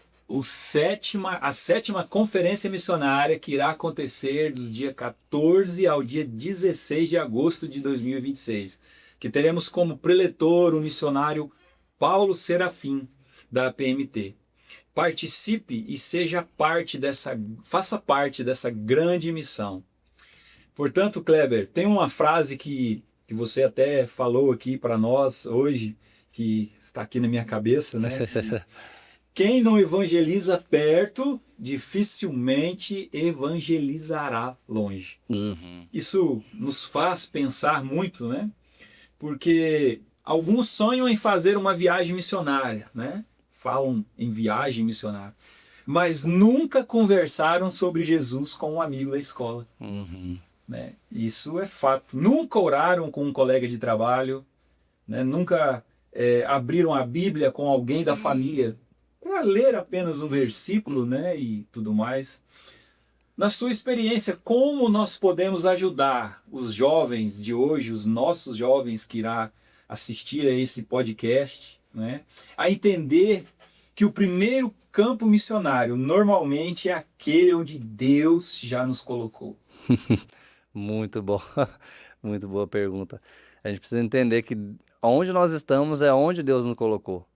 a sétima conferência missionária que irá acontecer dos dia 14 ao dia 16 de agosto de 2026, que teremos como preletor o missionário Paulo Serafim, da PMT. Participe e faça parte dessa grande missão. Portanto, Kleber, tem uma frase que você até falou aqui para nós hoje, que está aqui na minha cabeça, né? Que quem não evangeliza perto, dificilmente evangelizará longe. Uhum. Isso nos faz pensar muito, né? Porque alguns sonham em fazer uma viagem missionária, né? Falam em viagem missionária, mas nunca conversaram sobre Jesus com um amigo da escola, Uhum. né? Isso é fato. Nunca oraram com um colega de trabalho, né? Nunca abriram a Bíblia com alguém da família para ler apenas um versículo, né? E tudo mais. Na sua experiência, como nós podemos ajudar os jovens de hoje, os nossos jovens que irá assistir a esse podcast, né? A entender que o primeiro campo missionário normalmente é aquele onde Deus já nos colocou. Muito bom, muito boa pergunta. A gente precisa entender que onde nós estamos é onde Deus nos colocou,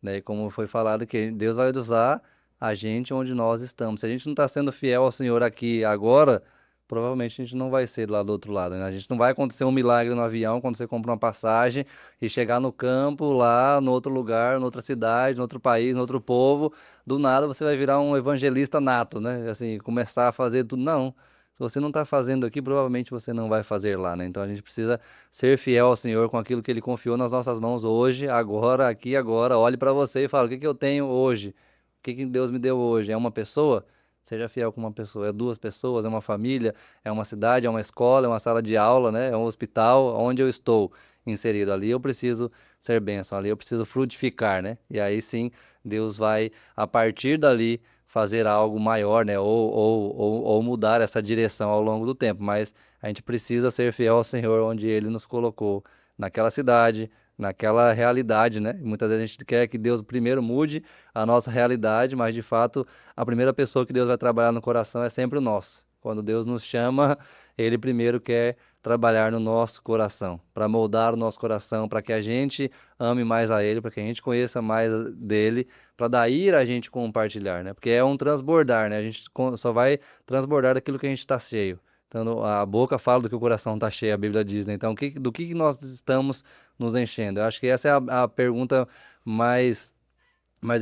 né? E como foi falado, que Deus vai usar a gente onde nós estamos. Se a gente não está sendo fiel ao Senhor aqui agora, provavelmente a gente não vai ser lá do outro lado, né? A gente não vai acontecer um milagre no avião quando você compra uma passagem e chegar no campo, lá no outro lugar, noutra cidade, no outro país, no outro povo, do nada você vai virar um evangelista nato, né? Assim, começar a fazer tudo. Não. Se você não está fazendo aqui, provavelmente você não vai fazer lá, né? Então a gente precisa ser fiel ao Senhor com aquilo que Ele confiou nas nossas mãos hoje, agora, aqui, agora. Olhe para você e fala: o que que eu tenho hoje? O que que Deus me deu hoje? É uma pessoa? Seja fiel com uma pessoa. É duas pessoas? É uma família? É uma cidade? É uma escola? É uma sala de aula, né? É um hospital? Onde eu estou inserido ali? Eu preciso ser bênção. Ali eu preciso frutificar, né? E aí sim, Deus vai, a partir dali, fazer algo maior, né? Ou mudar essa direção ao longo do tempo. Mas a gente precisa ser fiel ao Senhor onde Ele nos colocou, naquela cidade, naquela realidade, né? E muitas vezes a gente quer que Deus primeiro mude a nossa realidade, mas de fato a primeira pessoa que Deus vai trabalhar no coração é sempre o nosso. Quando Deus nos chama, Ele primeiro quer trabalhar no nosso coração, para moldar o nosso coração, para que a gente ame mais a Ele, para que a gente conheça mais dele, para daí a gente compartilhar, né? Porque é um transbordar, né? A gente só vai transbordar daquilo que a gente está cheio. Então, a boca fala do que o coração está cheio, a Bíblia diz, né? Então, do que nós estamos nos enchendo? Eu acho que essa é a pergunta mais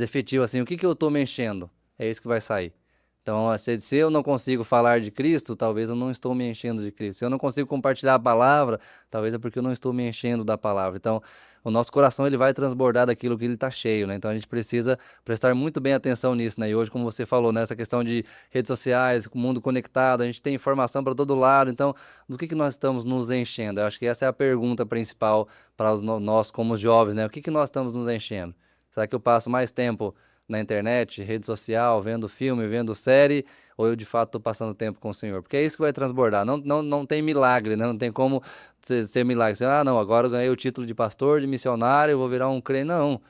efetivo, assim, o que que eu estou me enchendo? É isso que vai sair. Então, se eu não consigo falar de Cristo, talvez eu não estou me enchendo de Cristo. Se eu não consigo compartilhar a palavra, talvez é porque eu não estou me enchendo da palavra. Então, o nosso coração ele vai transbordar daquilo que ele está cheio, né? Então, a gente precisa prestar muito bem atenção nisso, né? E hoje, como você falou, nessa questão de redes sociais, com o mundo conectado, a gente tem informação para todo lado. Então, do que nós estamos nos enchendo? Eu acho que essa é a pergunta principal para nós como jovens, né? O que que nós estamos nos enchendo? Será que eu passo mais tempo na internet, rede social, vendo filme, vendo série, ou eu de fato estou passando tempo com o Senhor? Porque é isso que vai transbordar. Não tem milagre, né? Não tem como ser milagre. Você, não, agora eu ganhei o título de pastor, de missionário, eu vou virar um crente. Não,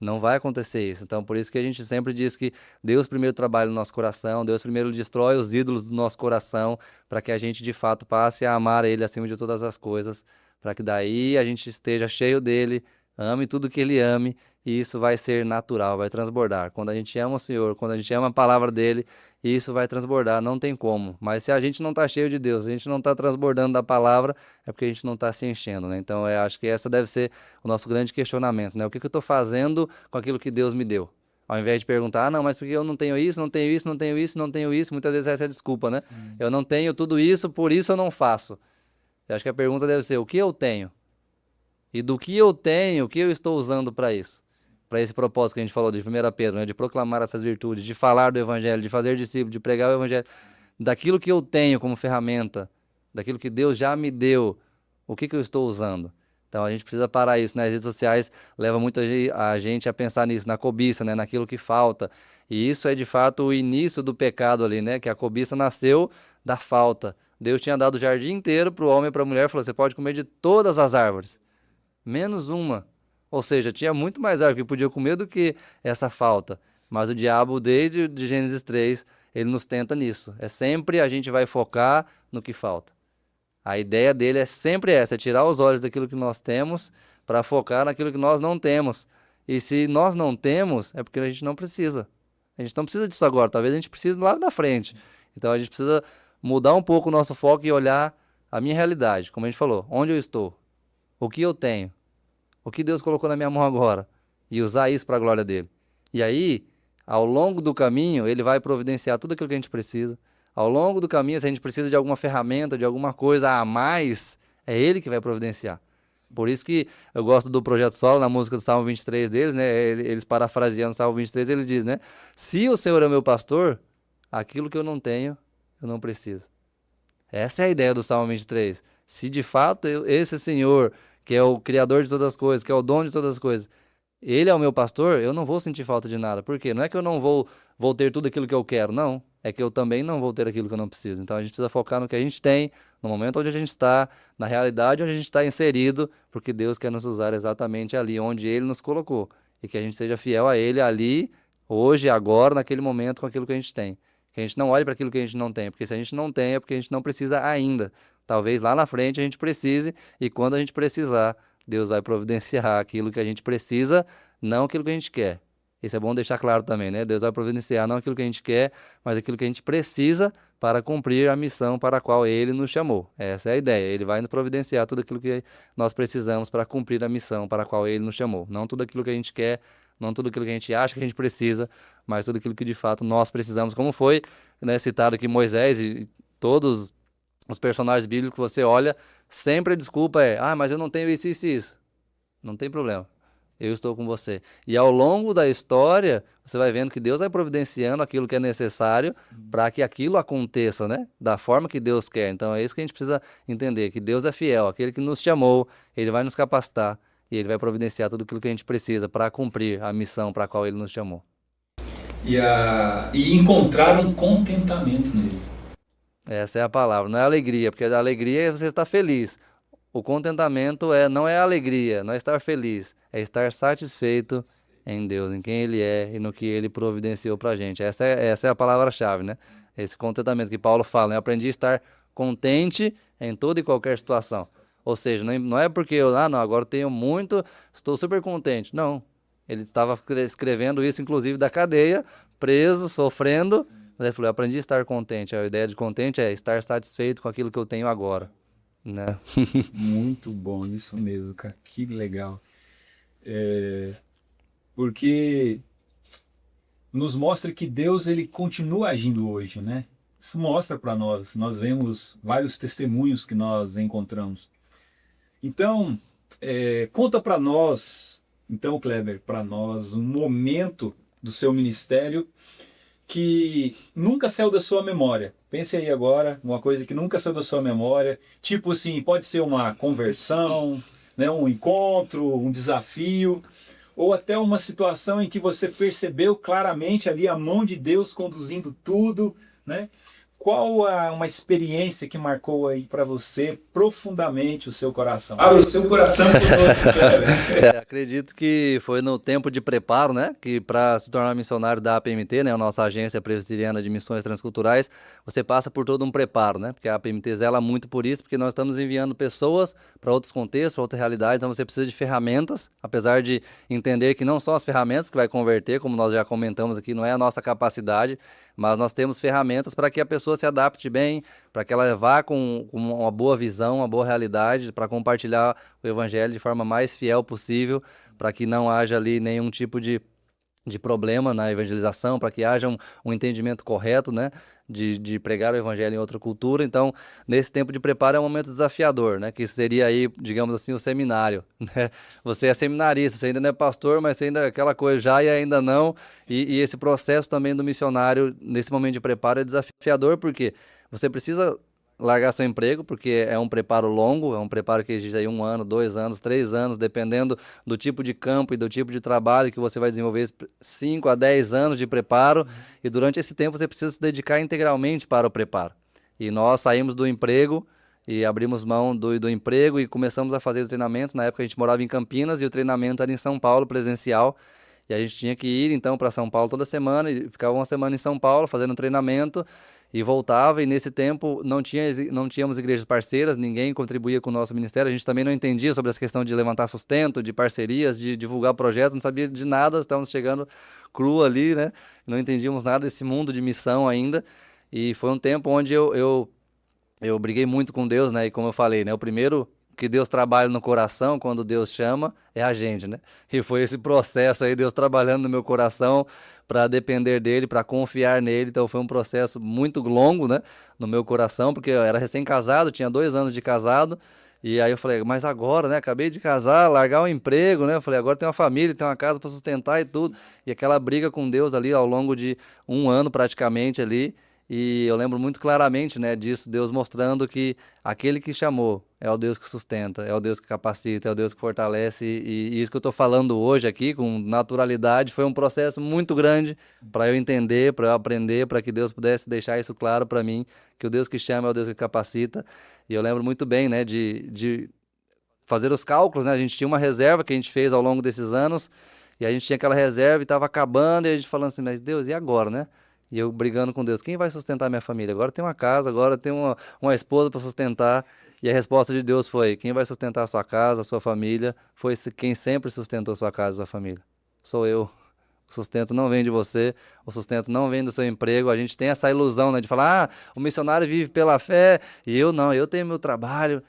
não vai acontecer isso. Então, por isso que a gente sempre diz que Deus primeiro trabalha no nosso coração, Deus primeiro destrói os ídolos do nosso coração, para que a gente de fato passe a amar Ele acima de todas as coisas, para que daí a gente esteja cheio dele, ame tudo que Ele ame, e isso vai ser natural, vai transbordar. Quando a gente ama o Senhor, quando a gente ama a palavra dele, isso vai transbordar, não tem como. Mas se a gente não está cheio de Deus, se a gente não está transbordando da palavra, é porque a gente não está se enchendo, né? Então, eu acho que essa deve ser o nosso grande questionamento, né? O que que eu estou fazendo com aquilo que Deus me deu? Ao invés de perguntar, ah, não, mas porque eu não tenho isso, não tenho isso, não tenho isso, não tenho isso, muitas vezes essa é a desculpa, né? Sim. Eu não tenho tudo isso, por isso eu não faço. Eu acho que a pergunta deve ser, o que eu tenho? e do que eu tenho, o que eu estou usando para isso. Para esse propósito que a gente falou de 1 Pedro, né? De proclamar essas virtudes, de falar do evangelho, de fazer discípulo, de pregar o evangelho, daquilo que eu tenho como ferramenta, daquilo que Deus já me deu, o que eu estou usando. Então a gente precisa parar isso, né? As redes sociais levam muito a gente a pensar nisso, na cobiça, né? Naquilo que falta. E isso é de fato o início do pecado ali, né? Que a cobiça nasceu da falta. Deus tinha dado o jardim inteiro para o homem e para a mulher, falou: você pode comer de todas as árvores, menos uma. Ou seja, tinha muito mais árvore que podia comer do que essa falta. Mas o diabo, desde de Gênesis 3, ele nos tenta nisso. É sempre a gente vai focar no que falta. A ideia dele é sempre essa, é tirar os olhos daquilo que nós temos para focar naquilo que nós não temos. E se nós não temos, é porque a gente não precisa. A gente não precisa disso agora, talvez a gente precise lá na frente. Então a gente precisa mudar um pouco o nosso foco e olhar a minha realidade, como a gente falou, onde eu estou, o que eu tenho, o que Deus colocou na minha mão agora, e usar isso para a glória dele. E aí, ao longo do caminho, ele vai providenciar tudo aquilo que a gente precisa. Ao longo do caminho, se a gente precisa de alguma ferramenta, de alguma coisa a mais, é ele que vai providenciar. Por isso que eu gosto do Projeto Solo, na música do Salmo 23 deles, né? Eles parafraseando o Salmo 23, ele diz, né? Se o Senhor é meu pastor, aquilo que eu não tenho, eu não preciso. Essa é a ideia do Salmo 23. Se de fato esse Senhor, que é o Criador de todas as coisas, que é o dono de todas as coisas, ele é o meu pastor, eu não vou sentir falta de nada. Por quê? Não é que eu não vou ter tudo aquilo que eu quero, não. É que eu também não vou ter aquilo que eu não preciso. Então a gente precisa focar no que a gente tem, no momento onde a gente está, na realidade onde a gente está inserido, porque Deus quer nos usar exatamente ali onde Ele nos colocou. E que a gente seja fiel a Ele ali, hoje, agora, naquele momento, com aquilo que a gente tem. Que a gente não olhe para aquilo que a gente não tem, porque se a gente não tem é porque a gente não precisa ainda. Talvez lá na frente a gente precise, e quando a gente precisar, Deus vai providenciar aquilo que a gente precisa, não aquilo que a gente quer. Isso é bom deixar claro também, né? Deus vai providenciar não aquilo que a gente quer, mas aquilo que a gente precisa para cumprir a missão para a qual Ele nos chamou. Essa é a ideia. Ele vai nos providenciar tudo aquilo que nós precisamos para cumprir a missão para a qual Ele nos chamou. Não tudo aquilo que a gente quer, não tudo aquilo que a gente acha que a gente precisa, mas tudo aquilo que de fato nós precisamos. Como foi, né, citado aqui Moisés e todos os personagens bíblicos que você olha, sempre a desculpa é: ah, mas eu não tenho isso, isso e isso. Não tem problema. Eu estou com você. E ao longo da história, você vai vendo que Deus vai providenciando aquilo que é necessário para que aquilo aconteça, né? Da forma que Deus quer. Então é isso que a gente precisa entender, que Deus é fiel. Aquele que nos chamou, Ele vai nos capacitar e Ele vai providenciar tudo aquilo que a gente precisa para cumprir a missão para a qual Ele nos chamou. E encontrar um contentamento nele. Essa é a palavra. Não é alegria, porque a alegria é você estar feliz. O contentamento não é alegria, não é estar feliz, é estar satisfeito em Deus, em quem Ele é e no que Ele providenciou pra gente. Essa é a palavra-chave, né? Esse contentamento que Paulo fala, né? Eu aprendi a estar contente em toda e qualquer situação. Ou seja, não é porque não, agora eu tenho muito, estou super contente. Não. Ele estava escrevendo isso, inclusive, da cadeia, preso, sofrendo. Mas ele falou: eu aprendi a estar contente. A ideia de contente é estar satisfeito com aquilo que eu tenho agora. Né? Muito bom, isso mesmo, cara. Que legal. Porque nos mostra que Deus ele continua agindo hoje, né? Isso mostra para nós. Nós vemos vários testemunhos que nós encontramos. Então, conta para nós, então, Kleber, para nós, um momento do seu ministério que nunca saiu da sua memória. Pense aí agora, uma coisa que nunca saiu da sua memória. Tipo assim, pode ser uma conversão, né, um encontro, um desafio, ou até uma situação em que você percebeu claramente ali a mão de Deus conduzindo tudo, né? Qual uma experiência que marcou aí para você profundamente o seu coração? Abra o seu coração conosco, acredito que foi no tempo de preparo, né? Que para se tornar missionário da APMT, né? A nossa agência presbiteriana de missões transculturais, você passa por todo um preparo, né? Porque a APMT zela muito por isso, porque nós estamos enviando pessoas para outros contextos, outras realidades, então você precisa de ferramentas, apesar de entender que não são as ferramentas que vai converter, como nós já comentamos aqui, não é a nossa capacidade, mas nós temos ferramentas para que a pessoa se adapte bem, para que ela vá com uma boa visão, uma boa realidade, para compartilhar o evangelho de forma mais fiel possível, para que não haja ali nenhum tipo de de problema na evangelização, para que haja um entendimento correto, né, de pregar o evangelho em outra cultura. Então, nesse tempo de preparo é um momento desafiador, né, que seria aí, digamos assim, o seminário, né? Você é seminarista, você ainda não é pastor, mas você ainda é aquela coisa já e ainda não, e esse processo também do missionário, nesse momento de preparo, é desafiador, porque você precisa largar seu emprego, porque é um preparo longo, é um preparo que exige aí 1 ano, 2 anos, 3 anos, dependendo do tipo de campo e do tipo de trabalho que você vai desenvolver, 5 a 10 anos de preparo, e durante esse tempo você precisa se dedicar integralmente para o preparo. E nós saímos do emprego e abrimos mão do emprego e começamos a fazer o treinamento. Na época a gente morava em Campinas e o treinamento era em São Paulo, presencial, e a gente tinha que ir então para São Paulo toda semana e ficava uma semana em São Paulo fazendo treinamento e voltava, e nesse tempo não tínhamos igrejas parceiras, ninguém contribuía com o nosso ministério, a gente também não entendia sobre essa questão de levantar sustento, de parcerias, de divulgar projetos, não sabia de nada, estávamos chegando cru ali, né? Não entendíamos nada desse mundo de missão ainda, e foi um tempo onde eu briguei muito com Deus, né? E como eu falei, né? O primeiro que Deus trabalha no coração, quando Deus chama, é a gente, né? E foi esse processo aí, Deus trabalhando no meu coração para depender dele, para confiar nele. Então foi um processo muito longo, né? No meu coração, porque eu era recém-casado, tinha 2 anos de casado. E aí eu falei, mas agora, né? Acabei de casar, largar o emprego, né? Eu falei, agora tem uma família, tem uma casa para sustentar e tudo. E aquela briga com Deus ali ao longo de 1 ano praticamente ali. E eu lembro muito claramente, né, disso, Deus mostrando que aquele que chamou é o Deus que sustenta, é o Deus que capacita, é o Deus que fortalece. E isso que eu estou falando hoje aqui, com naturalidade, foi um processo muito grande para eu entender, para eu aprender, para que Deus pudesse deixar isso claro para mim, que o Deus que chama é o Deus que capacita. E eu lembro muito bem, né, de fazer os cálculos, né? A gente tinha uma reserva que a gente fez ao longo desses anos, e a gente tinha aquela reserva e estava acabando, e a gente falando assim, mas Deus, e agora, né? E eu brigando com Deus, quem vai sustentar minha família? Agora tem uma casa, agora tem uma esposa para sustentar. E a resposta de Deus foi, quem vai sustentar a sua casa, a sua família, foi quem sempre sustentou sua casa, a sua família. Sou eu. O sustento não vem de você, o sustento não vem do seu emprego. A gente tem essa ilusão, né, de falar, o missionário vive pela fé, e eu não, eu tenho meu trabalho.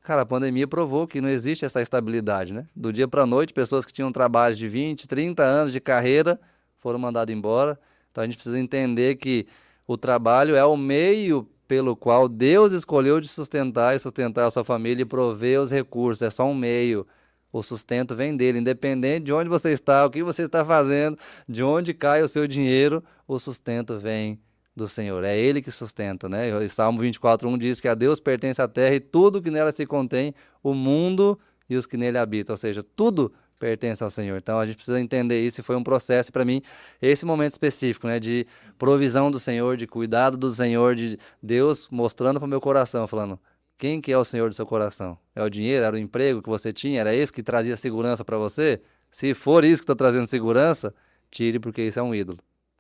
Cara, a pandemia provou que não existe essa estabilidade, né? Do dia para a noite, pessoas que tinham trabalho de 20, 30 anos de carreira foram mandadas embora. Então a gente precisa entender que o trabalho é o meio pelo qual Deus escolheu de sustentar e sustentar a sua família e prover os recursos. É só um meio. O sustento vem dele, independente de onde você está, o que você está fazendo, de onde cai o seu dinheiro, o sustento vem do Senhor. É Ele que sustenta, né? O Salmo 24:1 diz que a Deus pertence a terra e tudo que nela se contém, o mundo e os que nele habitam. Ou seja, tudo pertence ao Senhor. Então a gente precisa entender isso, e foi um processo para mim, esse momento específico, né? De provisão do Senhor, de cuidado do Senhor, de Deus mostrando para o meu coração, falando, quem que é o Senhor do seu coração? É o dinheiro? Era o emprego que você tinha? Era esse que trazia segurança para você? Se for isso que está trazendo segurança, tire, porque isso é um ídolo.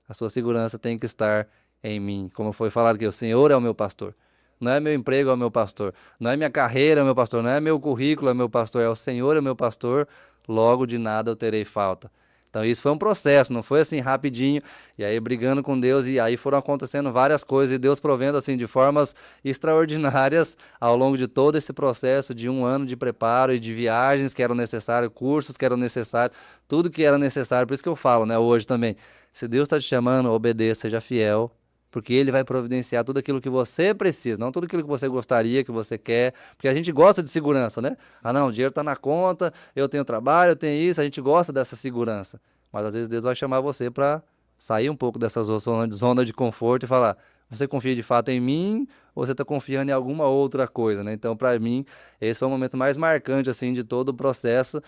A sua segurança tem que estar em mim. Como foi falado aqui, o Senhor é o meu pastor. Não é meu emprego, é o meu pastor. Não é minha carreira, é o meu pastor. Não é meu currículo, é o meu pastor. É o Senhor, é o meu pastor. Logo de nada eu terei falta. Então isso foi um processo, não foi assim rapidinho, e aí brigando com Deus, e aí foram acontecendo várias coisas, e Deus provendo assim de formas extraordinárias ao longo de todo esse processo de 1 ano de preparo e de viagens que eram necessários, cursos que eram necessários, tudo que era necessário. Por isso que eu falo, né, hoje também, se Deus está te chamando, obedeça, seja fiel, porque Ele vai providenciar tudo aquilo que você precisa, não tudo aquilo que você gostaria, que você quer, porque a gente gosta de segurança, né? Ah, não, o dinheiro está na conta, eu tenho trabalho, eu tenho isso, a gente gosta dessa segurança. Mas às vezes Deus vai chamar você para sair um pouco dessa zona de conforto e falar, você confia de fato em mim ou você está confiando em alguma outra coisa, né? Então, para mim, esse foi o momento mais marcante, assim, de todo o processo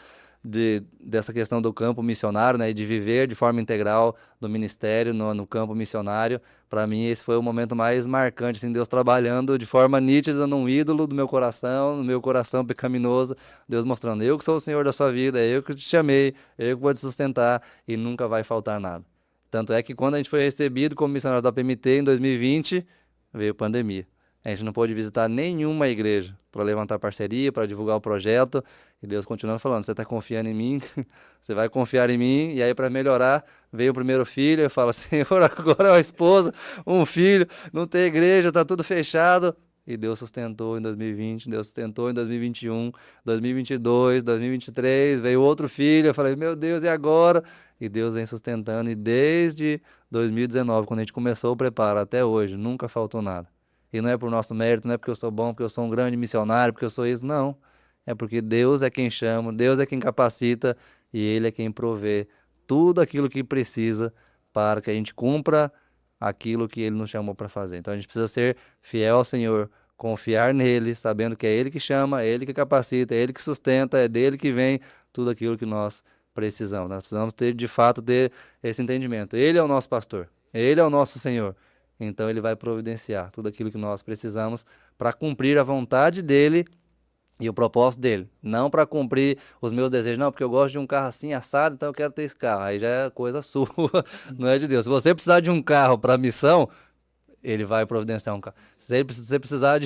dessa questão do campo missionário, né, e de viver de forma integral do ministério no campo missionário. Para mim, esse foi o momento mais marcante, assim, Deus trabalhando de forma nítida num ídolo do meu coração, no meu coração pecaminoso, Deus mostrando, eu que sou o Senhor da sua vida, eu que te chamei, eu que vou te sustentar e nunca vai faltar nada. Tanto é que quando a gente foi recebido como missionário da PMT em 2020, veio pandemia. A gente não pôde visitar nenhuma igreja para levantar parceria, para divulgar o projeto. E Deus continuando falando, você está confiando em mim? Você vai confiar em mim? E aí, para melhorar, veio o primeiro filho. Eu falo, Senhor, agora é uma esposa, um filho, não tem igreja, está tudo fechado. e Deus sustentou em 2020, Deus sustentou em 2021, 2022, 2023, veio outro filho, eu falei, meu Deus, e agora? E Deus vem sustentando, e desde 2019, quando a gente começou o preparo, até hoje, nunca faltou nada. E não é por nosso mérito, não é porque eu sou bom, porque eu sou um grande missionário, porque eu sou isso, não. É porque Deus é quem chama, Deus é quem capacita, e Ele é quem provê tudo aquilo que precisa para que a gente cumpra aquilo que Ele nos chamou para fazer. Então a gente precisa ser fiel ao Senhor, confiar nele, sabendo que é Ele que chama, é Ele que capacita, é Ele que sustenta, é dele que vem tudo aquilo que nós precisamos. Nós precisamos ter, de fato, ter esse entendimento. Ele é o nosso pastor, Ele é o nosso Senhor. Então Ele vai providenciar tudo aquilo que nós precisamos para cumprir a vontade dele e o propósito dele. Não para cumprir os meus desejos, não, porque eu gosto de um carro assim assado, então eu quero ter esse carro. Aí já é coisa sua, não é de Deus. Se você precisar de um carro para a missão, ele vai providenciar um carro. Se você precisar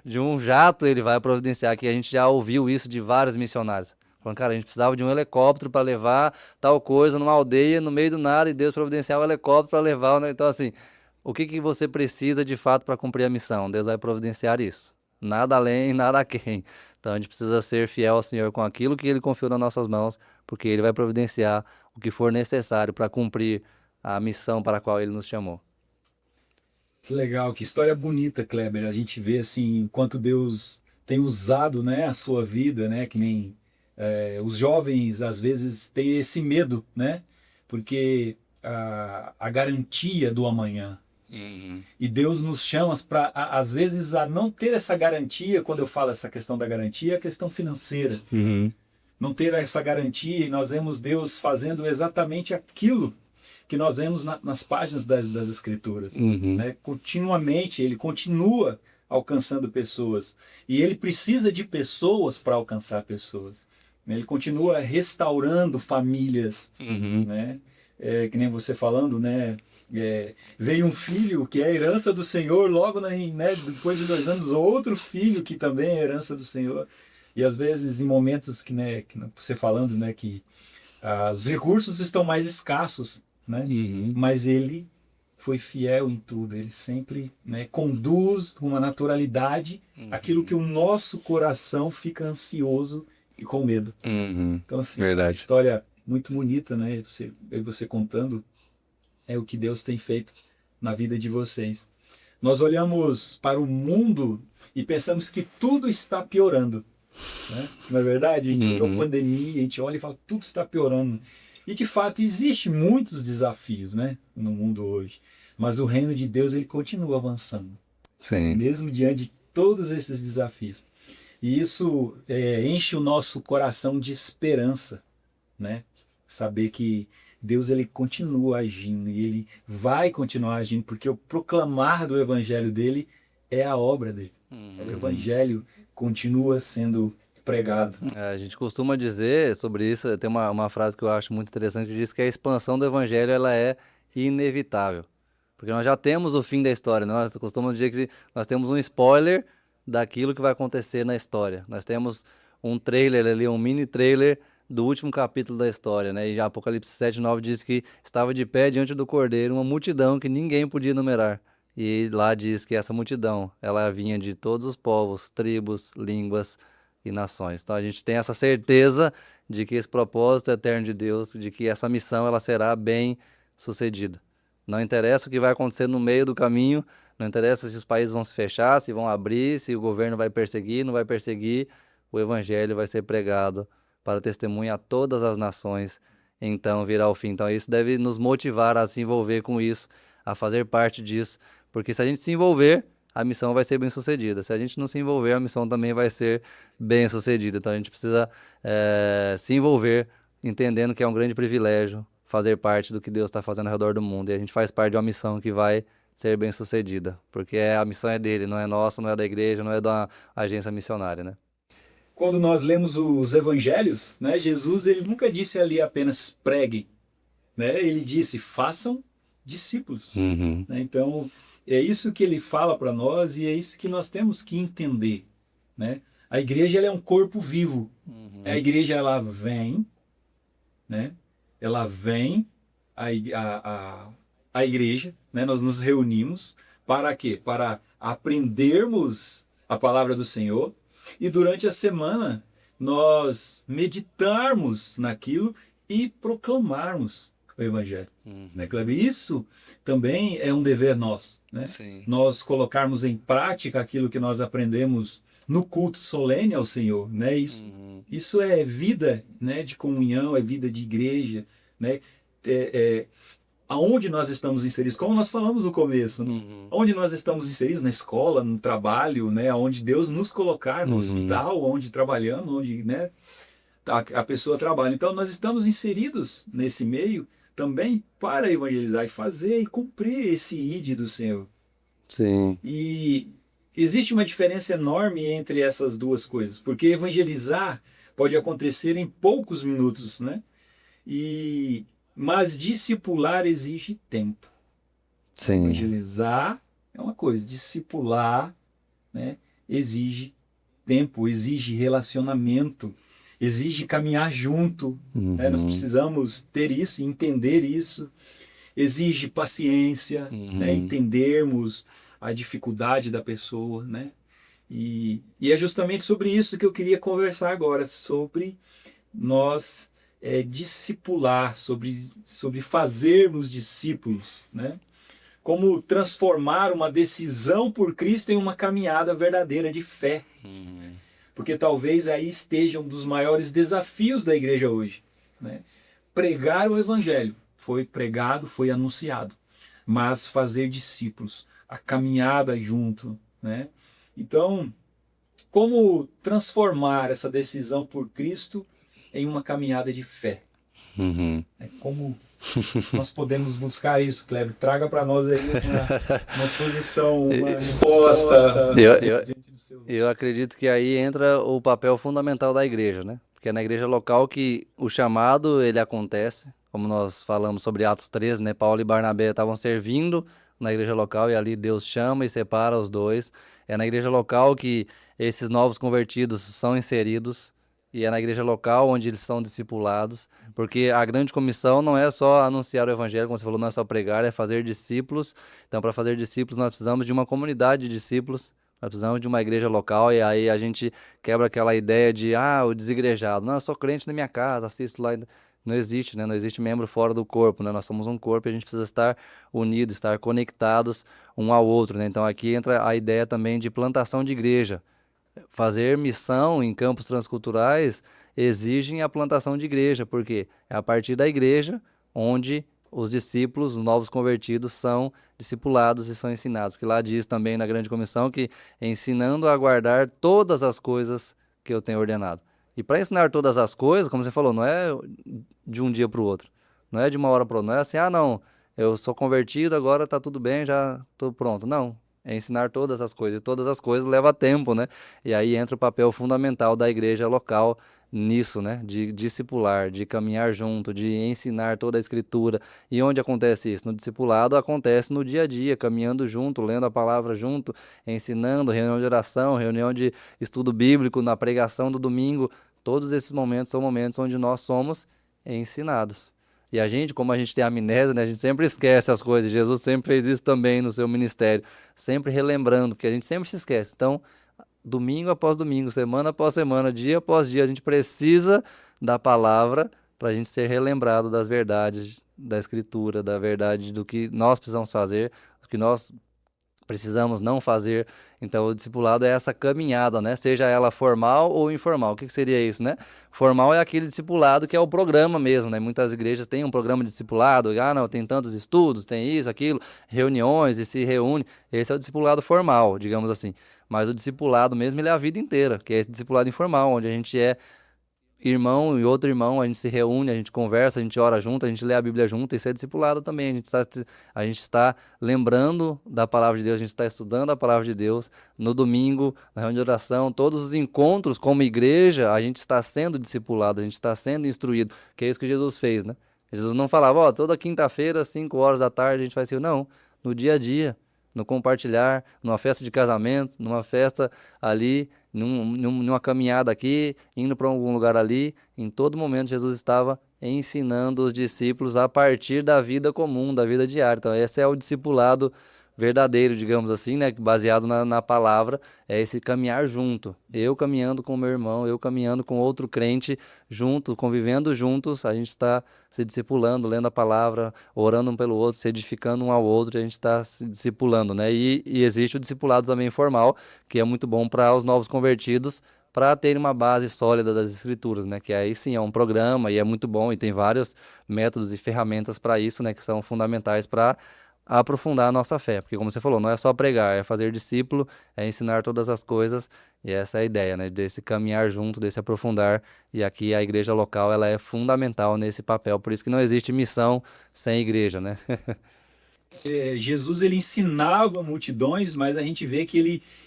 de um jato, ele vai providenciar. Que a gente já ouviu isso de vários missionários. Falando, cara, a gente precisava de um helicóptero para levar tal coisa numa aldeia, no meio do nada, e Deus providenciar o helicóptero para levar. Né? Então, assim, o que que você precisa de fato para cumprir a missão? Deus vai providenciar isso. Nada além, nada aquém. Então, a gente precisa ser fiel ao Senhor com aquilo que Ele confiou nas nossas mãos, porque Ele vai providenciar o que for necessário para cumprir a missão para a qual Ele nos chamou. Que legal, que história bonita, Kleber. A gente vê assim, enquanto Deus tem usado, né, a sua vida, né, que nem os jovens às vezes têm esse medo, né, porque a garantia do amanhã. Uhum. E Deus nos chama para, às vezes, a não ter essa garantia. Quando eu falo essa questão da garantia, é a questão financeira. Uhum. Não ter essa garantia, e nós vemos Deus fazendo exatamente aquilo que nós vemos nas páginas das Escrituras. Uhum. Né? Continuamente, Ele continua alcançando pessoas. E Ele precisa de pessoas para alcançar pessoas. Ele continua restaurando famílias. Uhum. Né? Que nem você falando, né? Veio um filho que é a herança do Senhor, logo né, depois de 2 anos, outro filho que também é a herança do Senhor. E às vezes em momentos que você falando, né, que os recursos estão mais escassos, né? Uhum. Mas ele foi fiel em tudo. Ele sempre, né, conduz com uma naturalidade aquilo que o nosso coração fica ansioso e com medo. Uhum. Então, assim, Verdade. história muito bonita, né? Você contando o que Deus tem feito na vida de vocês. Nós olhamos para o mundo e pensamos que tudo está piorando. Né? Não é verdade? A gente olhou a pandemia, a gente olha e fala tudo está piorando. E de fato existem muitos desafios, né, no mundo hoje. Mas o reino de Deus ele continua avançando. Sim. Mesmo diante de todos esses desafios. E isso enche o nosso coração de esperança. Né? Saber que Deus ele continua agindo e ele vai continuar agindo, porque o proclamar do evangelho dele é a obra dele. O evangelho continua sendo pregado. A gente costuma dizer sobre isso, tem uma frase que eu acho muito interessante que diz que a expansão do evangelho ela é inevitável. Porque nós já temos o fim da história, né? Nós costumamos dizer que nós temos um spoiler daquilo que vai acontecer na história. Nós temos um trailer ali, um mini trailer do último capítulo da história, né? E já Apocalipse 7:9 diz que estava de pé diante do Cordeiro uma multidão que ninguém podia numerar. E lá diz que essa multidão, ela vinha de todos os povos, tribos, línguas e nações. Então a gente tem essa certeza de que esse propósito eterno de Deus, de que essa missão ela será bem sucedida. Não interessa o que vai acontecer no meio do caminho, não interessa se os países vão se fechar, se vão abrir, se o governo vai perseguir, não vai perseguir, o evangelho vai ser pregado para testemunhar a todas as nações, então virá o fim. Então isso deve nos motivar a se envolver com isso, a fazer parte disso, porque se a gente se envolver, a missão vai ser bem sucedida. Se a gente não se envolver, a missão também vai ser bem sucedida. Então a gente precisa se envolver, entendendo que é um grande privilégio fazer parte do que Deus está fazendo ao redor do mundo. E a gente faz parte de uma missão que vai ser bem sucedida, porque a missão é dele, não é nossa, não é da igreja, não é da agência missionária, né? Quando nós lemos os evangelhos, né, Jesus ele nunca disse ali apenas preguem, né? Ele disse façam discípulos. Uhum. Né? Então é isso que ele fala para nós e é isso que nós temos que entender. Né? A igreja ela é um corpo vivo. A igreja ela vem, né? Ela vem a igreja, né? Nós nos reunimos para quê? Para aprendermos a palavra do Senhor e durante a semana nós meditarmos naquilo e proclamarmos o Evangelho. Né, Kleber? Isso também é um dever nosso, né? Sim. Nós colocarmos em prática aquilo que nós aprendemos no culto solene ao Senhor, né? Isso é vida, né, de comunhão, é vida de igreja, né? Aonde nós estamos inseridos, como nós falamos no começo, onde nós estamos inseridos, na escola, no trabalho, né, onde Deus nos colocar, no hospital, onde trabalhamos, onde, né, a pessoa trabalha. Então nós estamos inseridos nesse meio também para evangelizar e fazer e cumprir esse ID do Senhor. Sim. E existe uma diferença enorme entre essas duas coisas, porque evangelizar pode acontecer em poucos minutos, né? Mas discipular exige tempo. Sim. Evangelizar é uma coisa, discipular, né, exige tempo, exige relacionamento, exige caminhar junto. Né? Nós precisamos ter isso, entender isso. Exige paciência, né? Entendermos a dificuldade da pessoa. Né? E é justamente sobre isso que eu queria conversar agora, sobre nós discipular, sobre fazermos discípulos, né? Como transformar uma decisão por Cristo em uma caminhada verdadeira de fé. Porque talvez aí esteja um dos maiores desafios da igreja hoje. Né? Pregar o evangelho, foi pregado, foi anunciado, mas fazer discípulos, a caminhada junto. Né? Então, como transformar essa decisão por Cristo em uma caminhada de fé? Como nós podemos buscar isso, Kleber? Traga para nós aí uma posição, uma resposta. Eu acredito que aí entra o papel fundamental da igreja, né? Porque é na igreja local que o chamado ele acontece, como nós falamos sobre Atos 13, né? Paulo e Barnabé estavam servindo na igreja local e ali Deus chama e separa os dois. É na igreja local que esses novos convertidos são inseridos. E é na igreja local onde eles são discipulados, porque a grande comissão não é só anunciar o evangelho, como você falou, não é só pregar, é fazer discípulos. Então, para fazer discípulos, nós precisamos de uma comunidade de discípulos, nós precisamos de uma igreja local, e aí a gente quebra aquela ideia de, o desigrejado. Não, eu sou crente na minha casa, assisto lá. Não existe, né? Não existe membro fora do corpo, né? Nós somos um corpo e a gente precisa estar unidos, estar conectados um ao outro, né? Então, aqui entra a ideia também de plantação de igreja. Fazer missão em campos transculturais exigem a plantação de igreja, porque é a partir da igreja onde os discípulos, os novos convertidos, são discipulados e são ensinados. Porque lá diz também na grande comissão que ensinando a guardar todas as coisas que eu tenho ordenado. E para ensinar todas as coisas, como você falou, não é de um dia para o outro, não é de uma hora para outra, não é assim, não, eu sou convertido, agora está tudo bem, já estou pronto. Não. É ensinar todas as coisas. E todas as coisas leva tempo, né? E aí entra o papel fundamental da igreja local nisso, né? De discipular, de caminhar junto, de ensinar toda a escritura. E onde acontece isso? No discipulado acontece no dia a dia, caminhando junto, lendo a palavra junto, ensinando, reunião de oração, reunião de estudo bíblico, na pregação do domingo. Todos esses momentos são momentos onde nós somos ensinados. E a gente, como a gente tem amnésia, né, a gente sempre esquece as coisas. Jesus sempre fez isso também no seu ministério, sempre relembrando, porque a gente sempre se esquece. Então, domingo após domingo, semana após semana, dia após dia, a gente precisa da palavra para a gente ser relembrado das verdades da Escritura, da verdade do que nós precisamos fazer, do que nós precisamos não fazer. Então, o discipulado é essa caminhada, né? Seja ela formal ou informal. O que seria isso, né? Formal é aquele discipulado que é o programa mesmo, né? Muitas igrejas têm um programa de discipulado. Não, tem tantos estudos, tem isso, aquilo, reuniões e se reúne. Esse é o discipulado formal, digamos assim. Mas o discipulado mesmo, ele é a vida inteira, que é esse discipulado informal, onde a gente é irmão e outro irmão, a gente se reúne, a gente conversa, a gente ora junto, a gente lê a Bíblia junto, isso é discipulado também, a gente está lembrando da palavra de Deus, a gente está estudando a palavra de Deus, no domingo, na reunião de oração, todos os encontros como igreja, a gente está sendo discipulado, a gente está sendo instruído, que é isso que Jesus fez, né? Jesus não falava, toda quinta-feira, 5 horas da tarde, a gente faz isso, não, no dia a dia, no compartilhar, numa festa de casamento, numa festa ali, numa caminhada aqui, indo para algum lugar ali, em todo momento Jesus estava ensinando os discípulos a partir da vida comum, da vida diária. Então esse é o discipulado verdadeiro, digamos assim, né? Baseado na palavra, é esse caminhar junto. Eu caminhando com meu irmão, eu caminhando com outro crente junto, convivendo juntos, a gente está se discipulando, lendo a palavra, orando um pelo outro, se edificando um ao outro, a gente está se discipulando, né? E existe o discipulado também formal, que é muito bom para os novos convertidos, para terem uma base sólida das escrituras, né? Que aí sim é um programa e é muito bom e tem vários métodos e ferramentas para isso, né? Que são fundamentais para aprofundar a nossa fé, porque como você falou, não é só pregar, é fazer discípulo, é ensinar todas as coisas, e essa é a ideia, né? Desse caminhar junto, desse aprofundar, e aqui a igreja local, ela é fundamental nesse papel, por isso que não existe missão sem igreja, né? Jesus ele ensinava multidões, mas a gente vê que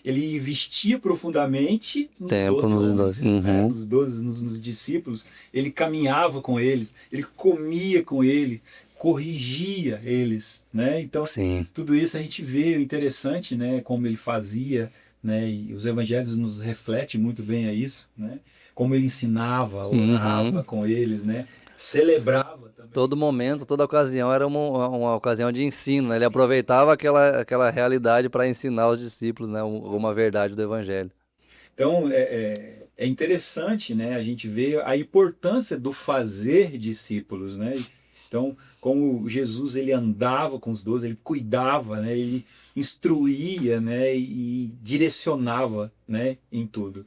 ele investia profundamente nos Tempo 12 nos dois. homens, né? Uhum. Nos 12, nos discípulos. Ele caminhava com eles, ele comia com eles, corrigia eles, né? Então, Sim. tudo isso a gente vê interessante, né? Como ele fazia, né? E os evangelhos nos refletem muito bem a isso, né? Como ele ensinava, orava Uhum. com eles, né? Celebrava também. Todo momento, toda ocasião era uma ocasião de ensino, né? Ele aproveitava aquela realidade para ensinar os discípulos, né? Uma verdade do evangelho. Então é interessante, né, a gente ver a importância do fazer discípulos, né? Então, como Jesus ele andava com os 12, ele cuidava, né, ele instruía, né, e direcionava, né, em tudo.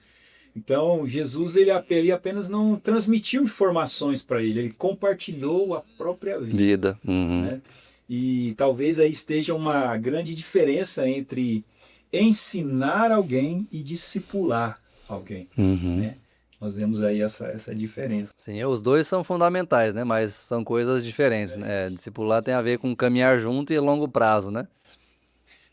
Então, Jesus ele apenas não transmitiu informações para ele compartilhou a própria vida, Vida. Uhum. né? E talvez aí esteja uma grande diferença entre ensinar alguém e discipular alguém, Uhum. né? Nós vemos aí essa diferença. Sim, os dois são fundamentais, né? Mas são coisas diferentes, né? Discipular tem a ver com caminhar junto e longo prazo, né?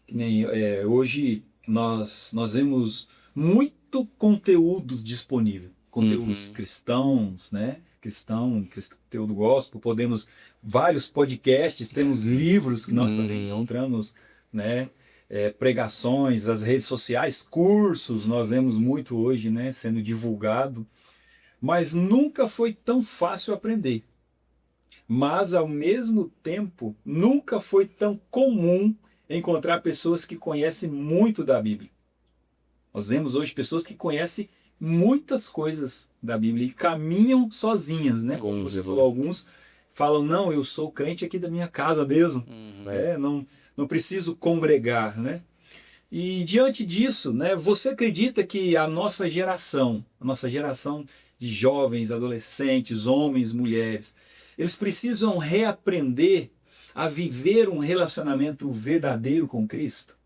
Que nem, hoje nós vemos muito conteúdos disponível, conteúdos Uhum. cristãos, né? Conteúdo gospel, podemos vários podcasts, temos livros que nós também Uhum. encontramos, né? Pregações, as redes sociais, cursos, nós vemos muito hoje, né? Sendo divulgado, mas nunca foi tão fácil aprender. Mas ao mesmo tempo, nunca foi tão comum encontrar pessoas que conhecem muito da Bíblia. Nós vemos hoje pessoas que conhecem muitas coisas da Bíblia e caminham sozinhas, né? Como você falou, alguns falam, não, eu sou crente aqui da minha casa mesmo, Uhum. não preciso congregar, né? E diante disso, né, você acredita que a nossa geração de jovens, adolescentes, homens, mulheres, eles precisam reaprender a viver um relacionamento verdadeiro com Cristo?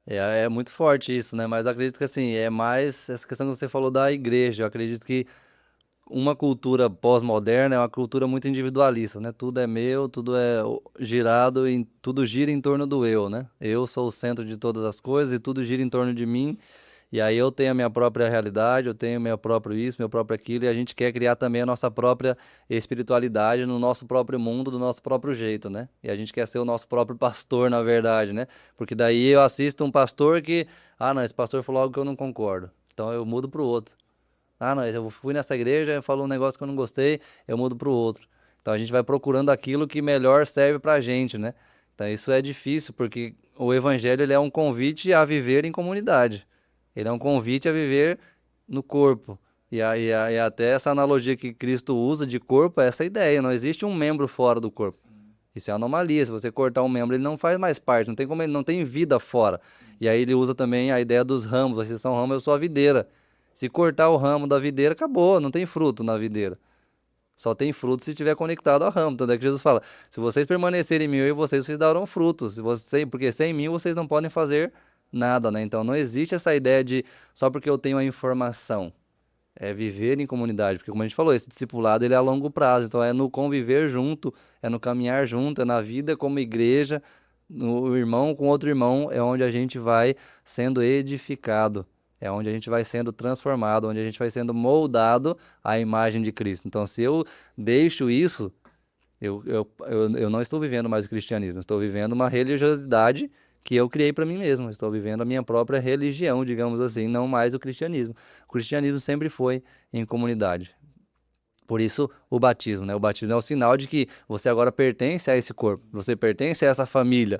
É muito forte isso, né? Mas eu acredito que assim, é mais essa questão que você falou da igreja. Eu acredito que uma cultura pós-moderna é uma cultura muito individualista, né? Tudo é meu, tudo é girado, tudo gira em torno do eu, né? Eu sou o centro de todas as coisas e tudo gira em torno de mim. E aí eu tenho a minha própria realidade, eu tenho meu próprio isso, meu próprio aquilo, e a gente quer criar também a nossa própria espiritualidade no nosso próprio mundo, do nosso próprio jeito, né? E a gente quer ser o nosso próprio pastor, na verdade, né? Porque daí eu assisto um pastor que, ah, não, esse pastor falou algo que eu não concordo. Então eu mudo pro outro. Ah, não, eu fui nessa igreja, falou um negócio que eu não gostei, eu mudo pro outro. Então a gente vai procurando aquilo que melhor serve pra gente, né? Então isso é difícil, porque o evangelho ele é um convite a viver em comunidade. Ele é um convite a viver no corpo. E até essa analogia que Cristo usa de corpo é essa ideia. Não existe um membro fora do corpo. Sim, Isso é anomalia. Se você cortar um membro, ele não faz mais parte. Não tem como ele não tem vida fora. sim. E aí ele usa também a ideia dos ramos. Vocês são ramos, eu sou a videira. Se cortar o ramo da videira, acabou. Não tem fruto na videira. Só tem fruto se estiver conectado ao ramo. Então é que Jesus fala: se vocês permanecerem em mim e vocês darão frutos. Porque sem mim vocês não podem fazer nada, né? Então não existe essa ideia de só porque eu tenho a informação. É viver em comunidade, porque como a gente falou, esse discipulado ele é a longo prazo, então é no conviver junto, é no caminhar junto, é na vida como igreja, no irmão com outro irmão, é onde a gente vai sendo edificado, é onde a gente vai sendo transformado, onde a gente vai sendo moldado à imagem de Cristo. Então, se eu deixo isso, eu não estou vivendo mais o cristianismo, estou vivendo uma religiosidade que eu criei para mim mesmo. Estou vivendo a minha própria religião, digamos assim, não mais o cristianismo. O cristianismo sempre foi em comunidade. Por isso, o batismo, né? O batismo é o sinal de que você agora pertence a esse corpo, você pertence a essa família.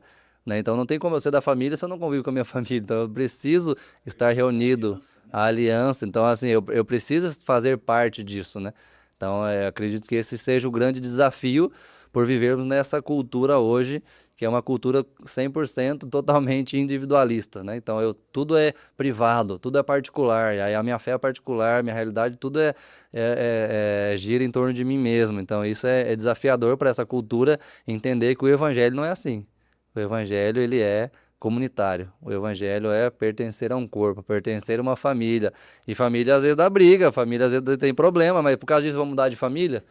né? Então não tem como eu ser da família se eu não convivo com a minha família. Então eu preciso estar reunido à aliança. Então, assim, eu preciso fazer parte disso, né? Então, acredito que esse seja o grande desafio por vivermos nessa cultura hoje, que é uma cultura 100% totalmente individualista, né? Então, tudo é privado, tudo é particular, e aí a minha fé é particular, minha realidade, tudo gira em torno de mim mesmo. Então, isso é desafiador para essa cultura entender que o evangelho não é assim. O evangelho, ele é comunitário. O evangelho é pertencer a um corpo, pertencer a uma família. E família às vezes dá briga, família às vezes tem problema, mas por causa disso vamos mudar de família?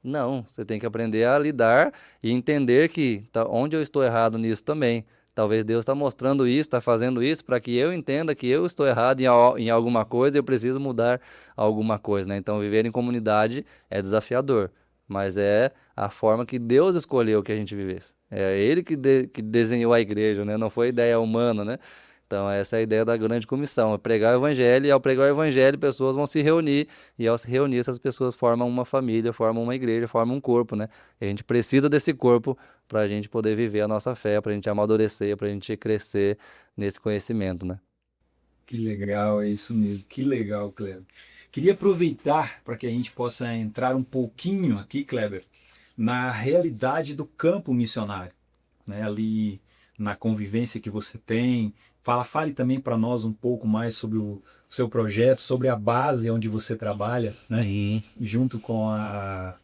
Não, você tem que aprender a lidar e entender que onde eu estou errado nisso também. Talvez Deus está mostrando isso, está fazendo isso para que eu entenda que eu estou errado em alguma coisa e eu preciso mudar alguma coisa, né? Então, viver em comunidade é desafiador, mas é a forma que Deus escolheu que a gente vivesse. É Ele que desenhou a igreja, né? Não foi ideia humana, né? Então, essa é a ideia da grande comissão, é pregar o evangelho, e ao pregar o evangelho, pessoas vão se reunir, e ao se reunir, essas pessoas formam uma família, formam uma igreja, formam um corpo, né? E a gente precisa desse corpo para a gente poder viver a nossa fé, para a gente amadurecer, para a gente crescer nesse conhecimento, né? Que legal, é isso mesmo. Que legal, Kleber. Queria aproveitar para que a gente possa entrar um pouquinho aqui, Kleber, na realidade do campo missionário, né? Ali na convivência que você tem. Fale também para nós um pouco mais sobre o seu projeto, sobre a base onde você trabalha, né? Sim. Junto com a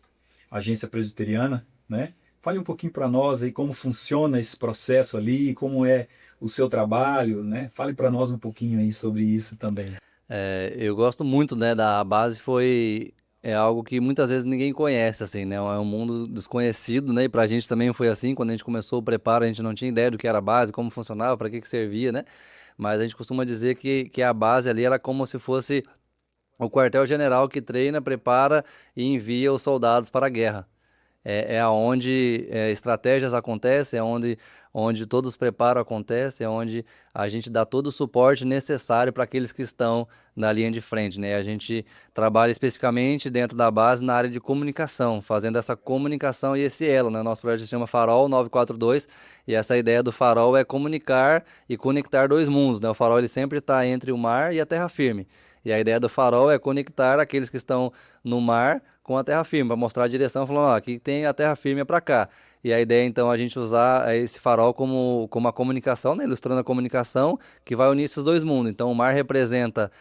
agência presbiteriana, né? Fale um pouquinho para nós aí como funciona esse processo ali, como é o seu trabalho, né? Fale para nós um pouquinho aí sobre isso também. Eu gosto muito, né, da base é algo que muitas vezes ninguém conhece, assim, né, é um mundo desconhecido, né, e pra gente também foi assim, quando a gente começou o preparo, a gente não tinha ideia do que era a base, como funcionava, para que servia, né, mas a gente costuma dizer que a base ali era como se fosse o quartel-general que treina, prepara e envia os soldados para a guerra. É aonde estratégias acontecem, onde todos os preparos acontecem, é onde a gente dá todo o suporte necessário para aqueles que estão na linha de frente, né? A gente trabalha especificamente dentro da base na área de comunicação, fazendo essa comunicação e esse elo, né? Nosso projeto se chama Farol 942 e essa ideia do farol é comunicar e conectar dois mundos, né? O farol ele sempre está entre o mar e a terra firme. E a ideia do farol é conectar aqueles que estão no mar com a terra firme, para mostrar a direção, falando, ó, aqui tem a terra firme é para cá. E a ideia, então, é a gente usar esse farol como a comunicação, né? Ilustrando a comunicação que vai unir esses dois mundos. Então, o mar representa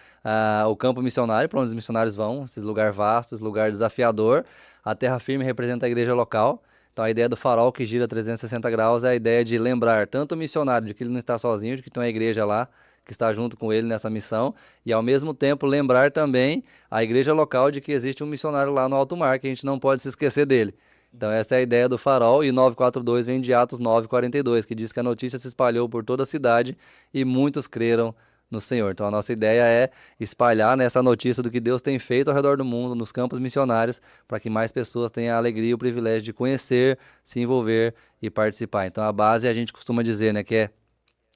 o campo missionário, para onde os missionários vão, esse lugar vasto, esse lugar desafiador. A terra firme representa a igreja local. Então, a ideia do farol que gira 360 graus é a ideia de lembrar tanto o missionário de que ele não está sozinho, de que tem uma igreja lá, que está junto com ele nessa missão, e ao mesmo tempo lembrar também a igreja local de que existe um missionário lá no alto mar, que a gente não pode se esquecer dele. Então essa é a ideia do farol, e 942 vem de Atos 9:42, que diz que a notícia se espalhou por toda a cidade e muitos creram no Senhor. Então a nossa ideia é espalhar nessa notícia do que Deus tem feito ao redor do mundo, nos campos missionários, para que mais pessoas tenham a alegria e o privilégio de conhecer, se envolver e participar. Então a base a gente costuma dizer, né, que é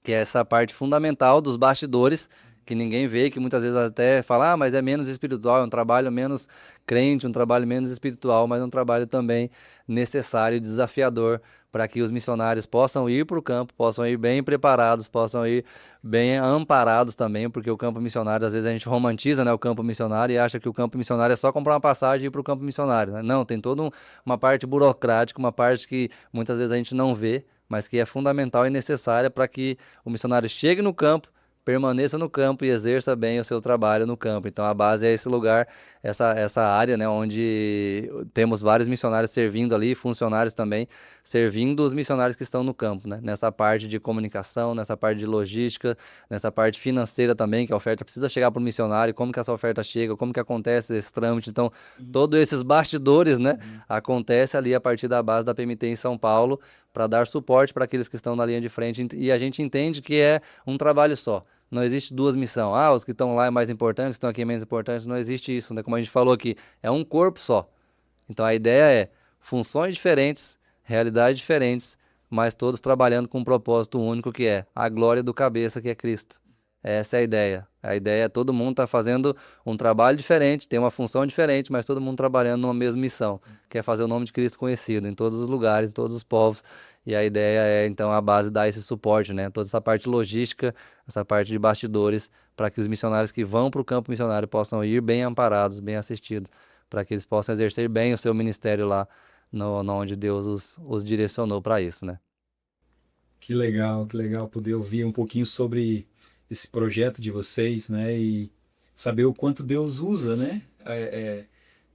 essa parte fundamental dos bastidores, que ninguém vê, que muitas vezes até fala, mas é menos espiritual, é um trabalho menos crente, um trabalho menos espiritual, mas um trabalho também necessário e desafiador para que os missionários possam ir para o campo, possam ir bem preparados, possam ir bem amparados também, porque o campo missionário, às vezes a gente romantiza, né, o campo missionário e acha que o campo missionário é só comprar uma passagem e ir para o campo missionário, né? Não, tem toda uma parte burocrática, uma parte que muitas vezes a gente não vê, mas que é fundamental e necessária para que o missionário chegue no campo, permaneça no campo e exerça bem o seu trabalho no campo. Então a base é esse lugar, essa área, né, onde temos vários missionários servindo ali, funcionários também, servindo os missionários que estão no campo, né? Nessa parte de comunicação, nessa parte de logística, nessa parte financeira também, que a oferta precisa chegar para o missionário, como que essa oferta chega, como que acontece esse trâmite. Então, todos esses bastidores, né, acontece ali a partir da base da PMT em São Paulo, para dar suporte para aqueles que estão na linha de frente, e a gente entende que é um trabalho só. Não existe duas missões. Ah, os que estão lá é mais importante, os que estão aqui é menos importante. Não existe isso, né? Como a gente falou aqui, é um corpo só. Então a ideia é funções diferentes, realidades diferentes, mas todos trabalhando com um propósito único que é a glória do cabeça, que é Cristo. Essa é a ideia. A ideia é todo mundo tá fazendo um trabalho diferente, tem uma função diferente, mas todo mundo trabalhando numa mesma missão, que é fazer o nome de Cristo conhecido em todos os lugares, em todos os povos. E a ideia é, então, a base dar esse suporte, né? Toda essa parte logística, essa parte de bastidores, para que os missionários que vão para o campo missionário possam ir bem amparados, bem assistidos, para que eles possam exercer bem o seu ministério lá, no onde Deus os direcionou para isso, né? Que legal poder ouvir um pouquinho sobre esse projeto de vocês, né? E saber o quanto Deus usa, né?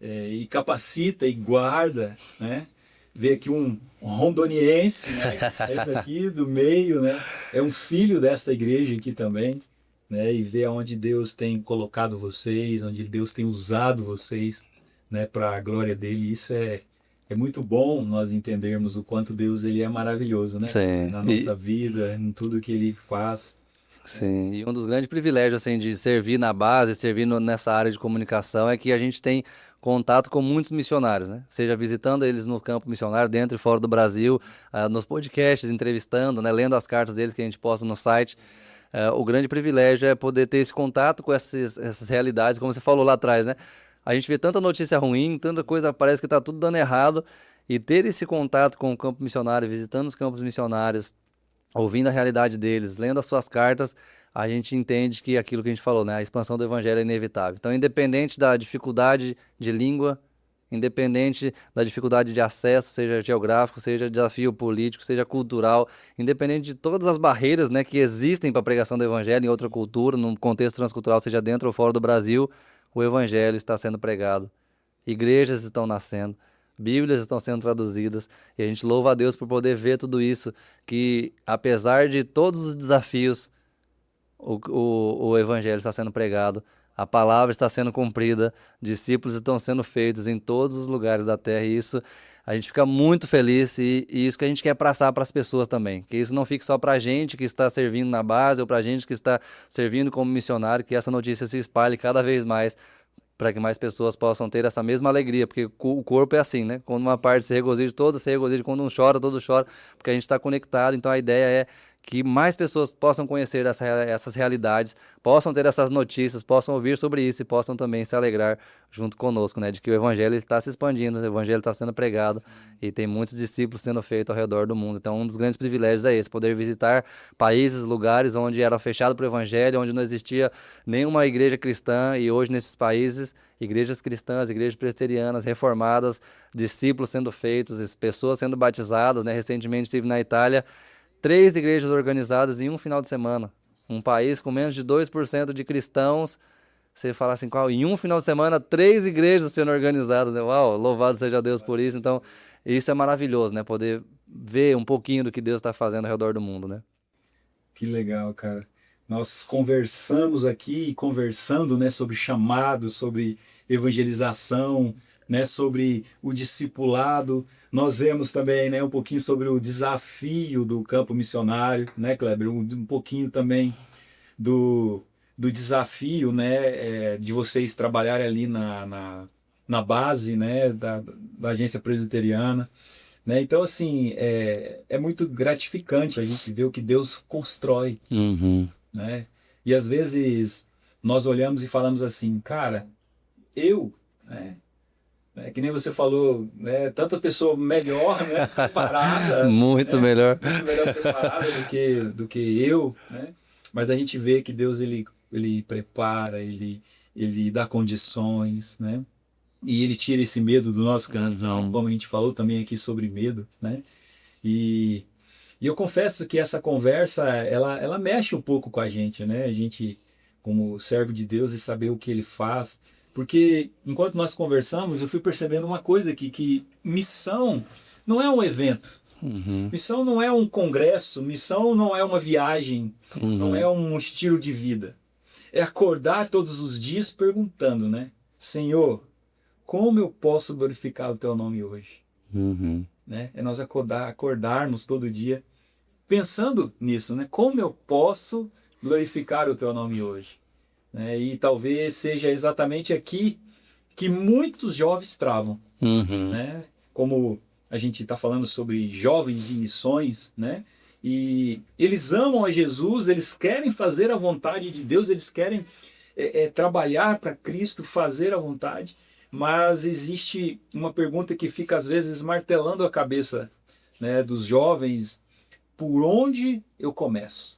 E capacita e guarda, né? Ver aqui um rondoniense, né? Que saiu daqui do meio, né? É um filho desta igreja aqui também, né? E ver aonde Deus tem colocado vocês, onde Deus tem usado vocês, né? Para a glória dele. Isso é muito bom nós entendermos o quanto Deus ele é maravilhoso, né? Sim. Na nossa vida, em tudo que ele faz. Sim, e um dos grandes privilégios assim de servir na base, servir nessa área de comunicação é que a gente tem contato com muitos missionários, né? Seja visitando eles no campo missionário, dentro e fora do Brasil, nos podcasts, entrevistando, né? Lendo as cartas deles que a gente posta no site. O grande privilégio é poder ter esse contato com essas realidades, como você falou lá atrás, né? A gente vê tanta notícia ruim, tanta coisa, parece que tá tudo dando errado, e ter esse contato com o campo missionário, visitando os campos missionários, ouvindo a realidade deles, lendo as suas cartas, a gente entende que aquilo que a gente falou, né? A expansão do evangelho é inevitável. Então, independente da dificuldade de língua, independente da dificuldade de acesso, seja geográfico, seja desafio político, seja cultural, independente de todas as barreiras, né, que existem para a pregação do evangelho em outra cultura, num contexto transcultural, seja dentro ou fora do Brasil, o evangelho está sendo pregado. Igrejas estão nascendo, Bíblias estão sendo traduzidas, e a gente louva a Deus por poder ver tudo isso, que apesar de todos os desafios, o Evangelho está sendo pregado, a palavra está sendo cumprida, discípulos estão sendo feitos em todos os lugares da terra, e isso a gente fica muito feliz, e isso que a gente quer passar para as pessoas também, que isso não fique só para a gente que está servindo na base, ou para a gente que está servindo como missionário, que essa notícia se espalhe cada vez mais, para que mais pessoas possam ter essa mesma alegria, porque o corpo é assim, né? Quando uma parte se regozija, toda se regozija, quando um chora, todo chora, porque a gente está conectado. Então a ideia é que mais pessoas possam conhecer essas realidades, possam ter essas notícias, possam ouvir sobre isso e possam também se alegrar junto conosco, né? De que o evangelho está se expandindo, o evangelho está sendo pregado e tem muitos discípulos sendo feitos ao redor do mundo. Então um dos grandes privilégios é esse, poder visitar países, lugares onde era fechado para o evangelho, onde não existia nenhuma igreja cristã, e hoje nesses países, igrejas cristãs, igrejas presbiterianas, reformadas, discípulos sendo feitos, pessoas sendo batizadas, né? Recentemente estive na Itália, 3 igrejas organizadas em um final de semana. Um país com menos de 2% de cristãos, você fala assim, qual? Em um final de semana, 3 igrejas sendo organizadas, né? Uau, louvado seja Deus por isso. Então, isso é maravilhoso, né? Poder ver um pouquinho do que Deus está fazendo ao redor do mundo, né? Que legal, cara. Nós conversamos aqui, conversando, né, sobre chamado, sobre evangelização, né, sobre o discipulado. Nós vemos também, né, um pouquinho sobre o desafio do campo missionário, né, Kleber? Um pouquinho também do, do desafio, né, de vocês trabalharem ali na base, né, da agência presbiteriana, né? Então, assim, é muito gratificante a gente ver o que Deus constrói, Uhum. né? E às vezes nós olhamos e falamos assim, cara, eu, né? Que nem você falou, né? Tanta pessoa melhor, né? Preparada, Muito né? melhor. Muito melhor preparada do que eu, né? Mas a gente vê que Deus ele prepara, ele dá condições, né? E ele tira esse medo do nosso coração, como a gente falou também aqui sobre medo, né? E, e eu confesso que essa conversa, ela mexe um pouco com a gente, né? A gente, como servo de Deus, e saber o que ele faz. Porque enquanto nós conversamos, eu fui percebendo uma coisa aqui, que missão não é um evento. Uhum. Missão não é um congresso, missão não é uma viagem, não é um estilo de vida. É acordar todos os dias perguntando, né? Senhor, como eu posso glorificar o teu nome hoje? Uhum. Né? É nós acordarmos todo dia pensando nisso, né? Como eu posso glorificar o teu nome hoje? Né? E talvez seja exatamente aqui que muitos jovens travam, Uhum. né? Como a gente está falando sobre jovens em missões, né? E eles amam a Jesus, eles querem fazer a vontade de Deus, eles querem trabalhar para Cristo, fazer a vontade, mas existe uma pergunta que fica às vezes martelando a cabeça, né, dos jovens: por onde eu começo?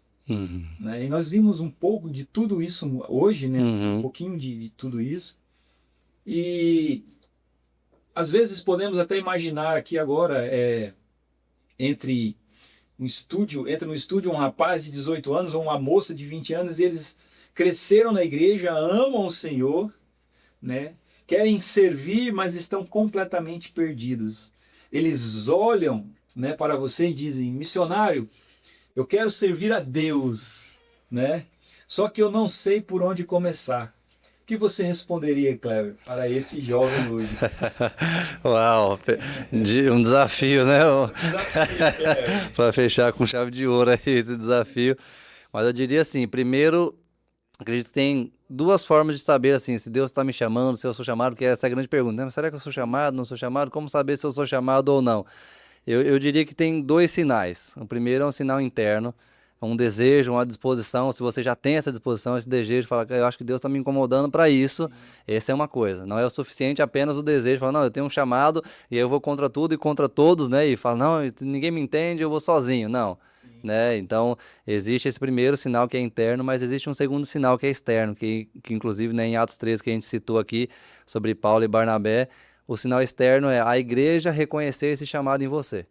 Né? E nós vimos um pouco de tudo isso hoje, né? Um pouquinho de tudo isso. E às vezes podemos até imaginar aqui agora, entre no estúdio um rapaz de 18 anos ou uma moça de 20 anos, e eles cresceram na igreja, amam o Senhor, né? Querem servir, mas estão completamente perdidos. Eles olham, né, para você e dizem: missionário, eu quero servir a Deus, né? Só que eu não sei por onde começar. O que você responderia, Cleber, para esse jovem hoje? Uau, um desafio, né? Desafio, Cleber. Para fechar com chave de ouro aí esse desafio. Mas eu diria assim, primeiro, acredito que tem duas formas de saber assim, se Deus está me chamando, se eu sou chamado, que essa é a grande pergunta, né? Mas será que eu sou chamado, não sou chamado? Como saber se eu sou chamado ou não? Eu diria que tem dois sinais. O primeiro é um sinal interno, um desejo, uma disposição. Se você já tem essa disposição, esse desejo, fala: eu acho que Deus está me incomodando para isso. Essa é uma coisa. Não é o suficiente apenas o desejo, falar: não, eu tenho um chamado e eu vou contra tudo e contra todos, né? E fala: não, ninguém me entende, eu vou sozinho. Não. Né? Então, existe esse primeiro sinal que é interno, mas existe um segundo sinal que é externo, que inclusive, né, em Atos 13, que a gente citou aqui, sobre Paulo e Barnabé, o sinal externo é a igreja reconhecer esse chamado em você.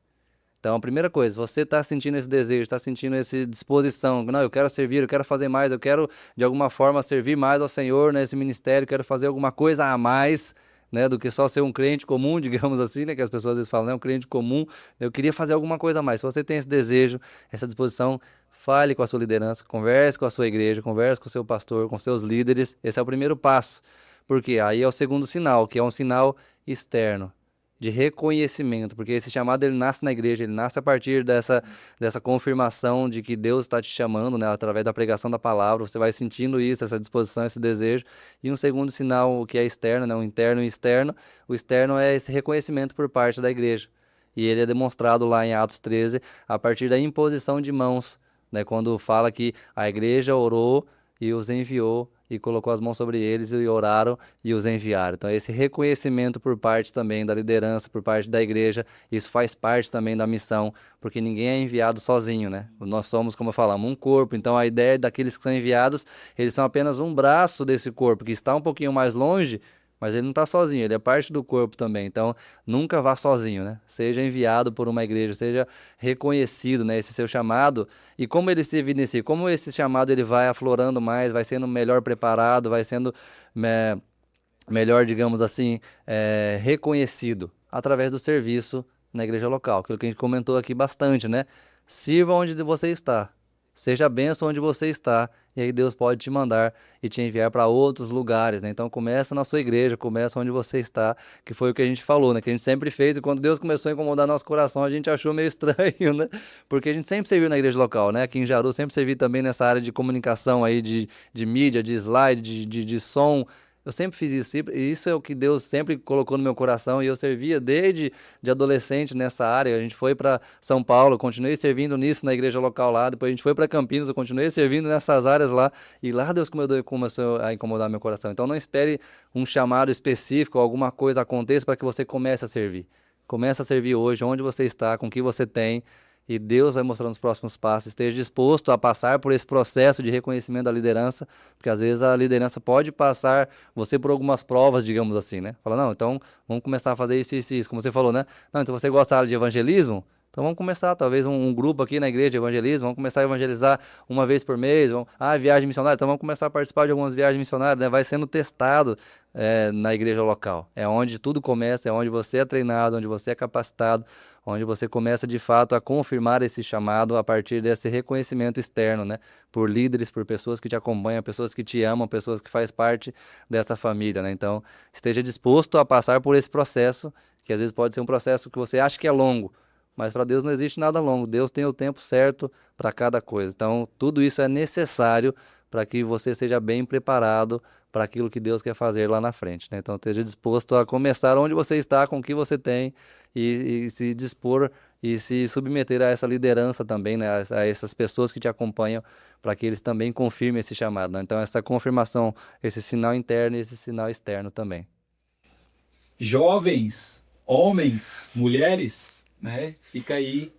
Então, a primeira coisa, você está sentindo esse desejo, está sentindo essa disposição: não, eu quero servir, eu quero fazer mais, eu quero, de alguma forma, servir mais ao Senhor nesse ministério, quero fazer alguma coisa a mais, né, do que só ser um crente comum, digamos assim, né, que as pessoas às vezes falam, né, um crente comum. Eu queria fazer alguma coisa a mais. Se você tem esse desejo, essa disposição, fale com a sua liderança, converse com a sua igreja, converse com o seu pastor, com seus líderes. Esse é o primeiro passo, porque aí é o segundo sinal, que é um sinal externo, de reconhecimento, porque esse chamado ele nasce na igreja, ele nasce a partir dessa confirmação de que Deus está te chamando, né, através da pregação da palavra. Você vai sentindo isso, essa disposição, esse desejo. E um segundo sinal que é externo, né, o interno e externo. O externo é esse reconhecimento por parte da igreja. E ele é demonstrado lá em Atos 13 a partir da imposição de mãos, né, quando fala que a igreja orou e os enviou e colocou as mãos sobre eles e oraram e os enviaram. Então, esse reconhecimento por parte também da liderança, por parte da igreja, isso faz parte também da missão, porque ninguém é enviado sozinho, né? Nós somos, como falamos, um corpo. Então, a ideia daqueles que são enviados, eles são apenas um braço desse corpo, que está um pouquinho mais longe, mas ele não está sozinho, ele é parte do corpo também. Então, nunca vá sozinho, né? Seja enviado por uma igreja, seja reconhecido, né, esse seu chamado. E como ele se evidencia, como esse chamado ele vai aflorando mais, vai sendo melhor preparado, vai sendo melhor, digamos assim, reconhecido através do serviço na igreja local. Aquilo que a gente comentou aqui bastante, né? Sirva onde você está. Seja bênção onde você está, e aí Deus pode te mandar e te enviar para outros lugares, né? Então começa na sua igreja, começa onde você está, que foi o que a gente falou, né? Que a gente sempre fez, e quando Deus começou a incomodar nosso coração, a gente achou meio estranho, né? Porque a gente sempre serviu na igreja local, né? Aqui em Jaru sempre servi também nessa área de comunicação aí, de mídia, de slide, de som. Eu sempre fiz isso, e isso é o que Deus sempre colocou no meu coração, e eu servia desde de adolescente nessa área. A gente foi para São Paulo, eu continuei servindo nisso na igreja local lá, depois a gente foi para Campinas, eu continuei servindo nessas áreas lá, e lá Deus começou a incomodar meu coração. Então não espere um chamado específico, alguma coisa aconteça para que você comece a servir. Comece a servir hoje, onde você está, com o que você tem, e Deus vai mostrando os próximos passos. Esteja disposto a passar por esse processo de reconhecimento da liderança, porque às vezes a liderança pode passar você por algumas provas, digamos assim, né? Fala: não, então vamos começar a fazer isso, isso, isso. Como você falou, né? Não, então você gosta de evangelismo? Então vamos começar, talvez, um grupo aqui na igreja de evangelismo, vamos começar a evangelizar uma vez por mês. Viagem missionária, então vamos começar a participar de algumas viagens missionárias, né? Vai sendo testado na igreja local. É onde tudo começa, é onde você é treinado, onde você é capacitado, onde você começa de fato a confirmar esse chamado a partir desse reconhecimento externo, né? Por líderes, por pessoas que te acompanham, pessoas que te amam, pessoas que fazem parte dessa família, né? Então, esteja disposto a passar por esse processo, que às vezes pode ser um processo que você acha que é longo, mas para Deus não existe nada longo. Deus tem o tempo certo para cada coisa. Então, tudo isso é necessário para que você seja bem preparado para aquilo que Deus quer fazer lá na frente, né? Então, esteja disposto a começar onde você está, com o que você tem, e se dispor e se submeter a essa liderança também, né, a essas pessoas que te acompanham, para que eles também confirmem esse chamado, né? Então, essa confirmação, esse sinal interno e esse sinal externo também. Jovens, homens, mulheres, né? Fica aí,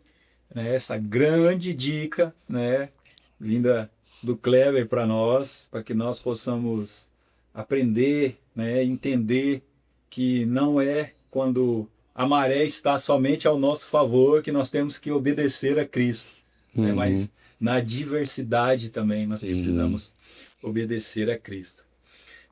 né, essa grande dica, né, vinda do Kleber para nós, para que nós possamos aprender, né, entender que não é quando a maré está somente ao nosso favor que nós temos que obedecer a Cristo, né, mas na diversidade também nós precisamos obedecer a Cristo.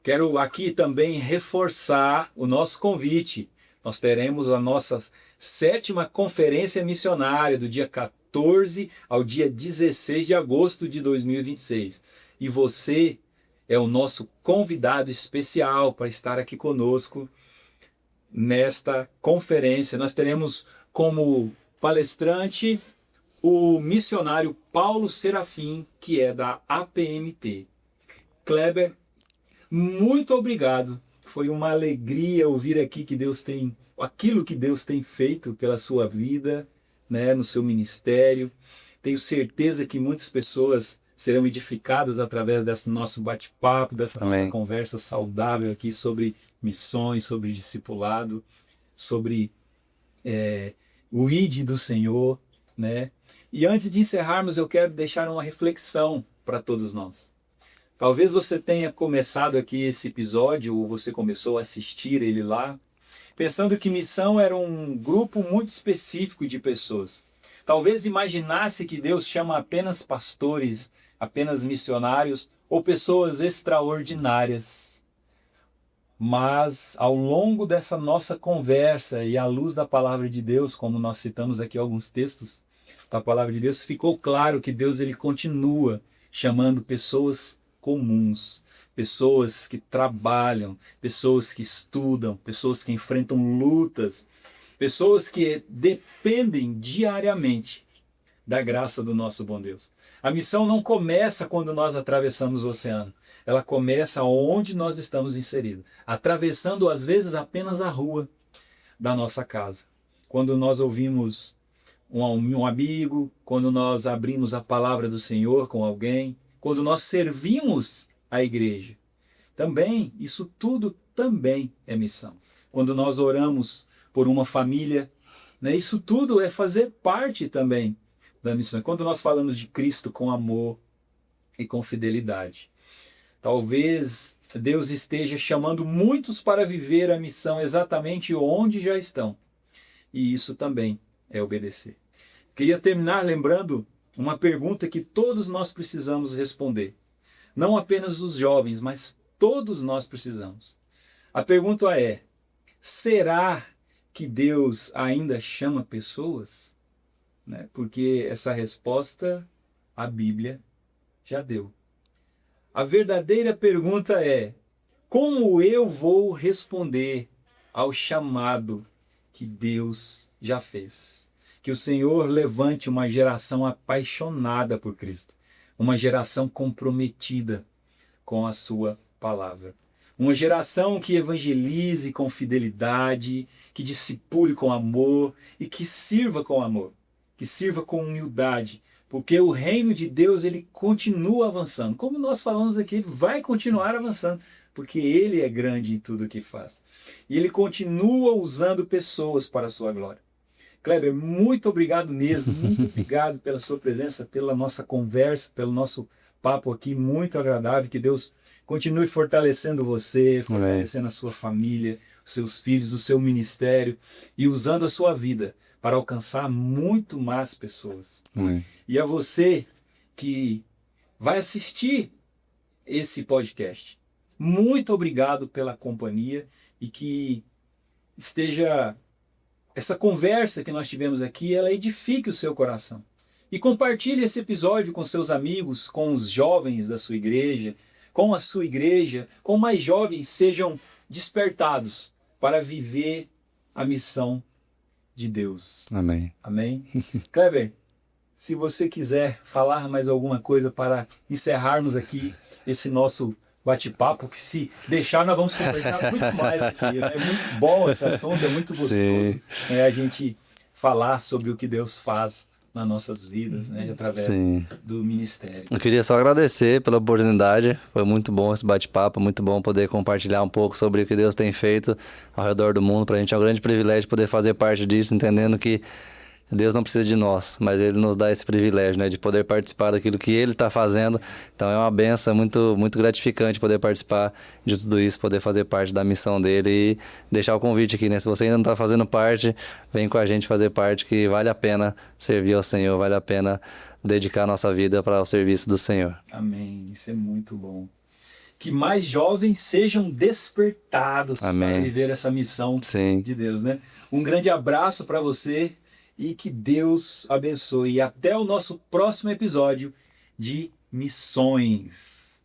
Quero aqui também reforçar o nosso convite. Nós teremos a nossa 7ª conferência missionária do dia 14 ao dia 16 de agosto de 2026. E você é o nosso convidado especial para estar aqui conosco nesta conferência. Nós teremos como palestrante o missionário Paulo Serafim, que é da APMT. Kleber, muito obrigado. Foi uma alegria ouvir aqui que Deus tem, aquilo que Deus tem feito pela sua vida, né, no seu ministério. Tenho certeza que muitas pessoas serão edificadas através desse nosso bate-papo, dessa nossa conversa saudável aqui sobre missões, sobre discipulado, sobre o ID do Senhor, né? E antes de encerrarmos, eu quero deixar uma reflexão para todos nós. Talvez você tenha começado aqui esse episódio, ou você começou a assistir ele lá, pensando que missão era um grupo muito específico de pessoas. Talvez imaginasse que Deus chama apenas pastores, apenas missionários ou pessoas extraordinárias. Mas ao longo dessa nossa conversa e à luz da palavra de Deus, como nós citamos aqui alguns textos da palavra de Deus, ficou claro que Deus ele continua chamando pessoas comuns, pessoas que trabalham, pessoas que estudam, pessoas que enfrentam lutas, pessoas que dependem diariamente da graça do nosso bom Deus. A missão não começa quando nós atravessamos o oceano, ela começa onde nós estamos inseridos, atravessando às vezes apenas a rua da nossa casa. Quando nós ouvimos um amigo, quando nós abrimos a palavra do Senhor com alguém, quando nós servimos a igreja. Também, isso tudo também é missão. Quando nós oramos por uma família, né, isso tudo é fazer parte também da missão. Quando nós falamos de Cristo com amor e com fidelidade. Talvez Deus esteja chamando muitos para viver a missão exatamente onde já estão. E isso também é obedecer. Queria terminar lembrando uma pergunta que todos nós precisamos responder. Não apenas os jovens, mas todos nós precisamos. A pergunta é: será que Deus ainda chama pessoas? Né? Porque essa resposta a Bíblia já deu. A verdadeira pergunta é: como eu vou responder ao chamado que Deus já fez? Que o Senhor levante uma geração apaixonada por Cristo, uma geração comprometida com a sua palavra. Uma geração que evangelize com fidelidade, que discipule com amor e que sirva com amor, que sirva com humildade, porque o reino de Deus ele continua avançando. Como nós falamos aqui, ele vai continuar avançando, porque ele é grande em tudo o que faz. E ele continua usando pessoas para a sua glória. Kleber, muito obrigado mesmo, muito obrigado pela sua presença, pela nossa conversa, pelo nosso papo aqui, muito agradável. Que Deus continue fortalecendo você, fortalecendo a sua família, os seus filhos, o seu ministério e usando a sua vida para alcançar muito mais pessoas. E a você que vai assistir esse podcast, muito obrigado pela companhia e que esteja essa conversa que nós tivemos aqui, ela edifique o seu coração. E compartilhe esse episódio com seus amigos, com os jovens da sua igreja, com a sua igreja, com mais jovens sejam despertados para viver a missão de Deus. Amém. Amém. Kleber, se você quiser falar mais alguma coisa para encerrarmos aqui esse nosso bate-papo, que se deixar nós vamos conversar muito mais aqui. Né? É muito bom esse assunto, é muito gostoso a gente falar sobre o que Deus faz nas nossas vidas, né? Através Sim. do ministério. Eu queria só agradecer pela oportunidade. Foi muito bom esse bate-papo, muito bom poder compartilhar um pouco sobre o que Deus tem feito ao redor do mundo. Para a gente é um grande privilégio poder fazer parte disso, entendendo que Deus não precisa de nós, mas Ele nos dá esse privilégio, né, de poder participar daquilo que Ele está fazendo. Então é uma benção muito, muito gratificante poder participar de tudo isso, poder fazer parte da missão dele e deixar o convite aqui, né? Se você ainda não está fazendo parte, vem com a gente fazer parte, que vale a pena servir ao Senhor, vale a pena dedicar a nossa vida para o serviço do Senhor. Amém. Isso é muito bom. Que mais jovens sejam despertados para Amém. viver essa missão Sim. de Deus, né? Um grande abraço para você e que Deus abençoe. E até o nosso próximo episódio de Missões.